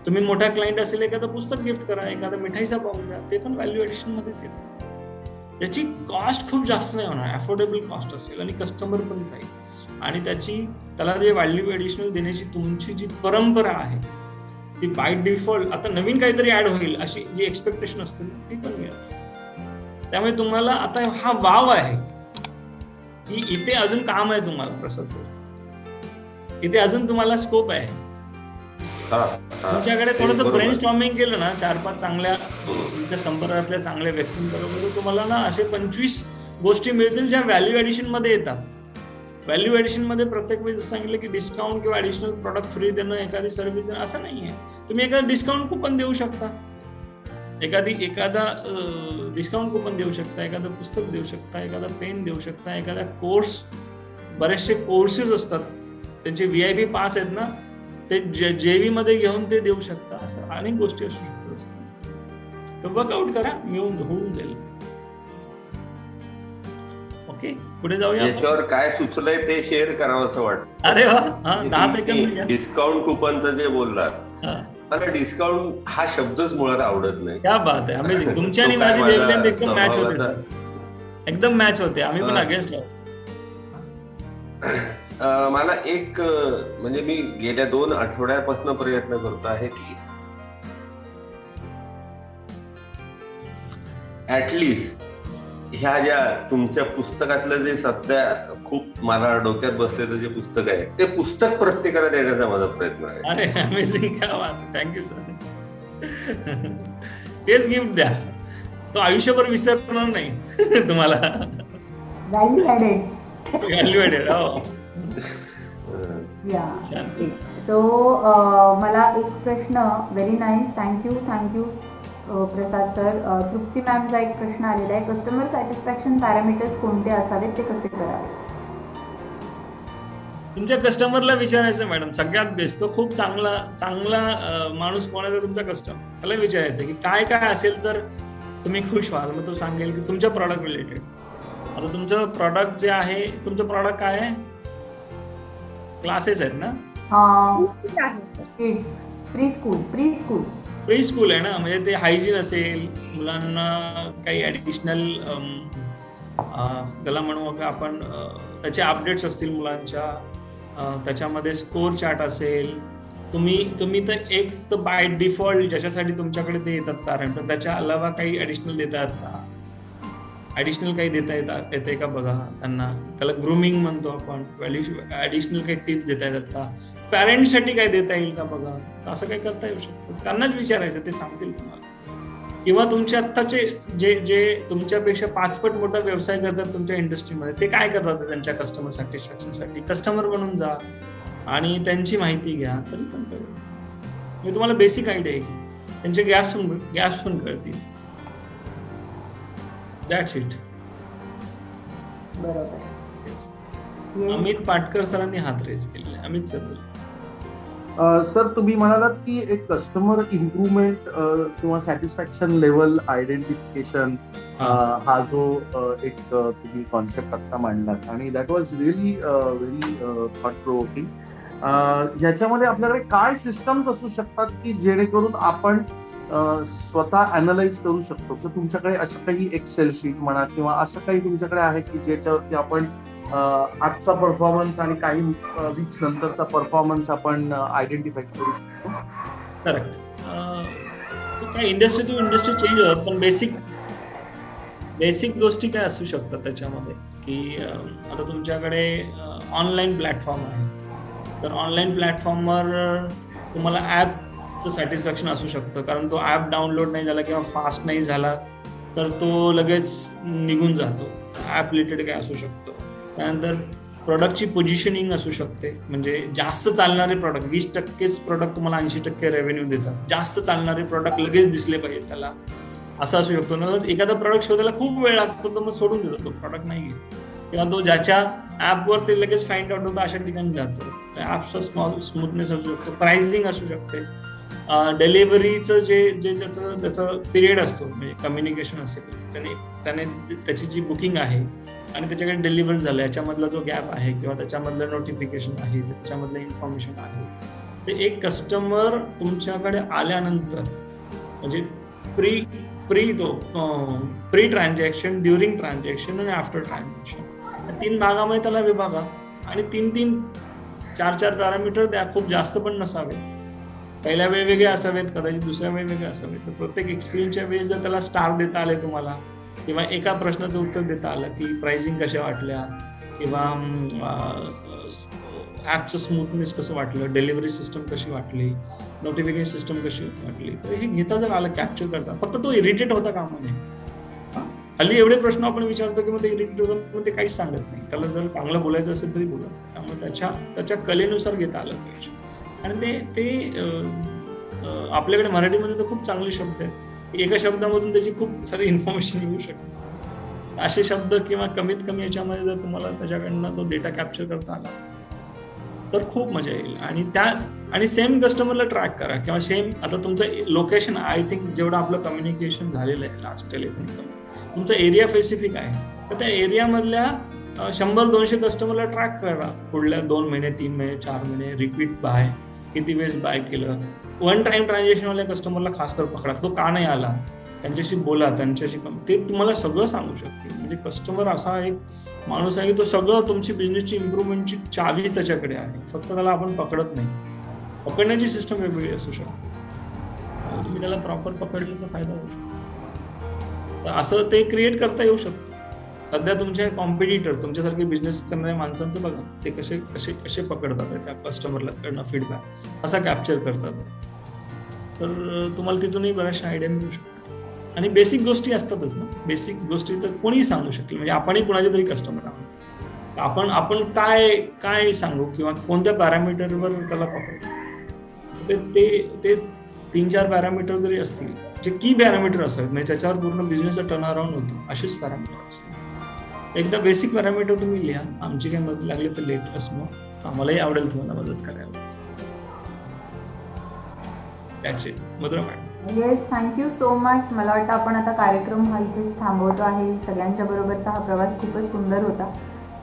तुम्ही मोठा क्लायंट असेल, एखादं पुस्तक गिफ्ट करा, एखादा मिठाईचा पाऊच द्या, ते पण व्हॅल्यू ॲडिशन मध्येच येतं. याची कॉस्ट खूप जास्त नाही होणार, अफोर्डेबल कॉस्ट असेल आणि कस्टमर पण राहील आणि त्याला जे व्हॅल्यू ॲडिशनल देण्याची तुमची जी परंपरा आहे ती बाय डिफॉल्ट आता नवीन काहीतरी ऍड होईल अशी जी एक्सपेक्टेशन असते ती पण मिळते. त्यामुळे तुम्हाला आता हा वाव आहे की इथे अजून काम आहे तुम्हाला प्रसाद सर, इथे अजून तुम्हाला स्कोप आहे. तुमच्याकडे थोडंसं ब्रेन स्टॉर्मिंग केलं ना 4-5 चांगल्या तुमच्या संपर्कातल्या चांगल्या व्यक्तींबरोबर, तुम्हाला ना असे 25 गोष्टी मिळतील ज्या व्हॅल्यू ॲडिशन मध्ये येतात. व्हॅल्यू ॲडिशन मध्ये प्रत्येक वेळी सांगितलं की डिस्काउंट किंवा ॲडिशनल प्रॉडक्ट फ्री देणं, एखादी सर्व्हिस देणं असं नाहीये. तुम्ही एखादा डिस्काउंट कुपन देऊ शकता, एखादा डिस्काउंट कुपन देऊ शकता, एखादं पुस्तक देऊ शकता, एखादा पेन देऊ शकता, एखादा कोर्स, बरेचसे कोर्सेस असतात त्यांचे VIP पास आहेत ना, ते JV मध्ये घेऊन ते देऊ शकता. असं अनेक गोष्टी असू शकतात. तर वर्कआउट करा, होऊन जाईल. ओके, पुढे जाऊया. याच्यावर काय सुचलंय ते शेअर करावं असं वाटतं. अरे वा, 10 सेकंद. डिस्काउंट कुपनचं जे बोललात, मला डिस्काउंट हा शब्दच मुळात आवडत नाही. क्या बात आहे, अमेझिंग. तुमची आणि माझी वेवलेंथ एकदम मॅच होते, एकदम मॅच होते. आम्ही पण अगेन्स्ट आहोत. मला एक म्हणजे मी गेल्या 2 आठवड्यापासून प्रयत्न करतो आहे की ऍटलिस्ट ह्या ज्या तुमच्या पुस्तकातलं जे सध्या खूप मला डोक्यात बसलेलं जे पुस्तक आहे ते पुस्तक प्रत्येकाला देण्याचा माझा प्रयत्न आहे. अरे अमेझिंग, क्या बात, थँक्यू सर. तेच गिफ्ट द्या, तो आयुष्यभर विसरणार नाही तुम्हाला. Value added. Value added. हो. या सो मला एक प्रश्न, व्हेरी नाईस, थँक्यू प्रसाद सर. तृप्ती मॅमचा एक प्रश्न आलेला आहे, कस्टमर सॅटिस्फॅक्शन पॅरामीटर्स कोणते असावेत, ते कसे करावे? तुमच्या कस्टमरला विचारायचं मॅडम, सगळ्यात बेस्ट. तो खूप चांगला माणूस कोण आहे तुमचा कस्टमर, त्याला विचारायचं की काय असेल तर तुम्ही खुश व्हाल. मग तो सांगेल की तुमच्या प्रॉडक्ट रिलेटेड. आता तुमचं प्रॉडक्ट जे आहे, तुमचं प्रॉडक्ट काय आहे? क्लासेस आहेत ना? किड्स प्री स्कूल आहे ना, म्हणजे ते हायजीन असेल, मुलांना काही ॲडिशनल त्याला म्हणू आपण त्याचे अपडेट्स असतील मुलांच्या, त्याच्यामध्ये स्कोर चार्ट असेल. तुम्ही तर एक तर बाय डिफॉल्ट ज्याच्यासाठी तुमच्याकडे ते येतात कारण, तर त्याच्या अलावा काही ॲडिशनल देतात का? ॲडिशनल काही देता येते का बघा त्यांना. त्याला ग्रूमिंग म्हणतो आपण. ॲडिशनल काही टिप्स देता येतात का? पॅरेंट्ससाठी काय देता येईल का बघा. असं काही करता येऊ शकतं. त्यांनाच विचारायचं, ते सांगतील तुम्हाला. किंवा तुमच्या आत्ताचे जे तुमच्यापेक्षा 5 पट मोठा व्यवसाय करतात तुमच्या इंडस्ट्रीमध्ये, ते काय करतात त्यांच्या कस्टमर सॅटिस्फॅक्शनसाठी. कस्टमर बनून जा आणि त्यांची माहिती घ्या, तरी पण कळेल. मी तुम्हाला बेसिक आयडिया येईल, त्यांचे गॅप्स पण कळतील. That's it. बरोबर. अमित पाटकर सरांनी हात रेज केलेला. अमित सर. सर, तुम्ही म्हणालात की एक कस्टमर इम्प्रुव्हमेंट किंवा सॅटिस्फॅक्शन लेवल आयडेंटिफिकेशन हा जो एक तुम्ही कॉन्सेप्ट आता मांडलात, आणि that was really very thought provoking. ह्याच्यामध्ये आपल्याकडे काय सिस्टम्स असू शकतात की जेणेकरून आपण स्वतः अनालाइज करू शकतो? तर तुमच्याकडे असं काही एक्सेल शीट म्हणा किंवा असं काही तुमच्याकडे आहे की ज्याच्यावरती आपण आजचा परफॉर्मन्स आणि काही वीक्स नंतरचा परफॉर्मन्स आपण आयडेंटिफाय करू शकतो? करेक्ट. काय इंडस्ट्री टू इंडस्ट्री चेंज होतात, पण बेसिक गोष्टी काय असू शकतात त्याच्यामध्ये की आता तुमच्याकडे ऑनलाईन प्लॅटफॉर्म आहे, तर ऑनलाईन प्लॅटफॉर्मवर तुम्हाला ॲपचं सॅटिस्फॅक्शन असू शकतं, कारण तो ॲप डाउनलोड नाही झाला किंवा फास्ट नाही झाला तर तो लगेच निघून जातो. ॲप रिलेटेड काय असू शकतं. त्यानंतर प्रॉडक्टची पोझिशनिंग असू शकते, म्हणजे जास्त चालणारे प्रॉडक्ट 20%च प्रॉडक्ट तुम्हाला 80% रेव्हेन्यू देतात. जास्त चालणारे प्रॉडक्ट लगेच दिसले पाहिजे त्याला, असं असू शकतो ना. एखादा प्रॉडक्ट शोधायला खूप वेळ लागतो तर मग सोडून देतो, तो प्रॉडक्ट नाही घेत. किंवा तो ज्याच्या ॲपवर ते लगेच फाइंड आउट होतं अशा ठिकाणी जातो. ॲपचा स्मूथनेस असू शकतो, प्राइसिंग असू शकते, डिलिव्हरीचं जे त्याचं पिरियड असतो, म्हणजे कम्युनिकेशन असेल त्याने त्याची जी बुकिंग आहे आणि त्याच्याकडे डिलिव्हर झालं याच्यामधला जो गॅप आहे किंवा त्याच्यामधलं नोटिफिकेशन आहे, त्याच्यामधलं इन्फॉर्मेशन आहे, ते एक कस्टमर तुमच्याकडे आल्यानंतर म्हणजे प्री ट्रान्झॅक्शन, ड्युरिंग ट्रान्झॅक्शन आणि आफ्टर ट्रान्झॅक्शन, या 3 भागामध्ये त्याला विभागा आणि 4 पॅरामीटर द्या. खूप जास्त पण नसावे, पहिल्या वेगवेगळे असावेत, कदाचित दुसऱ्या वेगवेगळे असावेत. तर प्रत्येक एक्सपिरियन्सच्या वेळेस जर त्याला स्टार देता आले तुम्हाला, किंवा एका प्रश्नाचं उत्तर देता आलं की प्राइसिंग कशा वाटल्या, किंवा ॲपचं स्मूथनेस कसं वाटलं, डिलिव्हरी सिस्टम कशी वाटली, नोटिफिकेशन सिस्टम कशी वाटली, तर हे घेता जर आलं, कॅप्चर करता. फक्त तो इरिटेट होता कामा नये. हल्ली एवढे प्रश्न आपण विचारतो की मग ते इरिटेट होतं, पण ते काहीच सांगत नाही. त्याला जर चांगलं बोलायचं असेल तरी बोला. त्यामुळे त्याच्या कलेनुसार घेता आलं पाहिजे. आणि ते आपल्याकडे मराठीमध्ये तर खूप चांगले शब्द आहेत, एका शब्दामधून त्याची खूप सारी इन्फॉर्मेशन येऊ शकते. असे शब्द किंवा कमीत कमी याच्यामध्ये जर तुम्हाला त्याच्याकडनं तो डेटा कॅप्चर करता आला तर खूप मजा येईल. आणि सेम कस्टमरला ट्रॅक करा, किंवा सेम आता तुमचं लोकेशन, आय थिंक जेवढं आपलं कम्युनिकेशन झालेलं आहे लास्ट टेलिफोन, तुमचा एरिया स्पेसिफिक आहे, तर त्या एरियामधल्या 100-200 कस्टमरला ट्रॅक करा. पुढल्या 2 महिने, 3 महिने, 4 महिने रिपीट बाय, किती वेळेस बाय केलं. वन टाइम ट्रान्झॅक्शनवाल्या कस्टमरला खास कर पकडा, तो का नाही आला, त्यांच्याशी बोला, त्यांच्याशी ते तुम्हाला सगळं सांगू शकते. म्हणजे कस्टमर असा एक माणूस आहे की तो सगळं तुमची बिझनेसची इम्प्रूव्हमेंटची चावीच त्याच्याकडे आहे, फक्त त्याला आपण पकडत नाही. पकडण्याची सिस्टम वेगवेगळी असू शकते, तुम्ही त्याला प्रॉपर पकडलं तर फायदा होऊ शकतो. तर असं ते क्रिएट करता येऊ शकतं. सध्या तुमचे कॉम्पिटिटर, तुमच्यासारखे बिझनेस करणाऱ्या माणसांचं बघा, ते कसे पकडतात त्या कस्टमरला कडनं फीडबॅक कसा कॅप्चर करतात. तर तुम्हाला तिथूनही बऱ्याचशा आयडिया मिळू शकतात. आणि बेसिक गोष्टी असतातच ना, बेसिक गोष्टी तर कोणीही सांगू शकेल. म्हणजे आपणही कोणाचे तरी कस्टमर आहोत, आपण काय सांगू किंवा कोणत्या पॅरामीटरवर त्याला पकडतो. ते 3-4 पॅरामीटर जरी असतील, जे की पॅरामीटर असावेत, म्हणजे त्याच्यावर पूर्ण बिझनेसचा टर्न अराउंड होतो, असेच पॅरामीटर असतात. एकदा बेसिक पॅरामीटर तुम्ही लिहा. आमची काही मदत लागली तर लेट असणं, आम्हालाही आवडेल तुम्हाला मदत करायला. Madhura madam. Yes, thank you so much. मला वाटतं आपण आता कार्यक्रम हा इथेच थांबवतो आहे. सगळ्यांच्या बरोबरचा हा प्रवास खूपच सुंदर होता.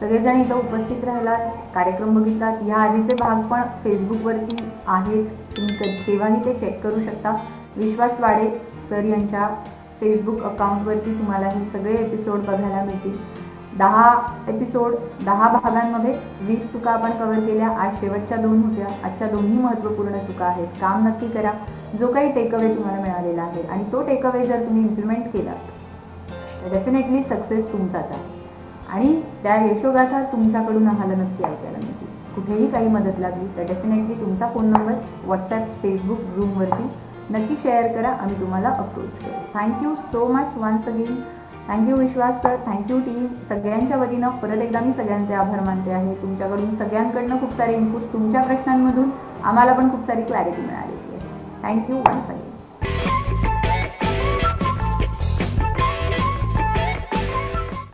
सगळेजण इथं उपस्थित राहिलात, कार्यक्रम बघितलात. ह्या आधीचे भाग पण फेसबुकवरती आहेत, तुम्ही केव्हाही ते चेक करू शकता. विश्वास वाडे सर यांच्या फेसबुक अकाउंटवरती तुम्हाला हे सगळे एपिसोड बघायला मिळतील. 10 एपिसोड 10 भागांमध्ये 20 चुका आपण कव्हर केल्या. आज शेवटच्या 2 होत्या. आजच्या दोन्ही महत्त्वपूर्ण चुका आहेत. काम नक्की करा. जो काही टेकअवे तुम्हाला मिळालेला आहे आणि तो टेकअवे जर तुम्ही इम्प्लिमेंट केलात तर डेफिनेटली सक्सेस तुमचाच आहे. आणि त्या यशोगाथा तुमच्याकडून आम्हाला नक्की ऐकायला मिळतील. कुठेही काही मदत लागली तर डेफिनेटली तुमचा फोन नंबर व्हॉट्सॲप, फेसबुक, झूमवरती नक्की शेअर करा. आम्ही तुम्हाला अप्रोच करू. Thank you so much once again. Thank you Vishwas sir, thank you team. सगळ्यांच्या वतीनं परत एकदा मी सगळ्यांचे आभार मानते आहे. तुमच्याकडून सगळ्यांकडनं खूप सारे इनपुट्स, तुमच्या प्रश्नांमधून आम्हाला पण खूप सारी क्लॅरिटी मिळालेली आहे. Thank you once again.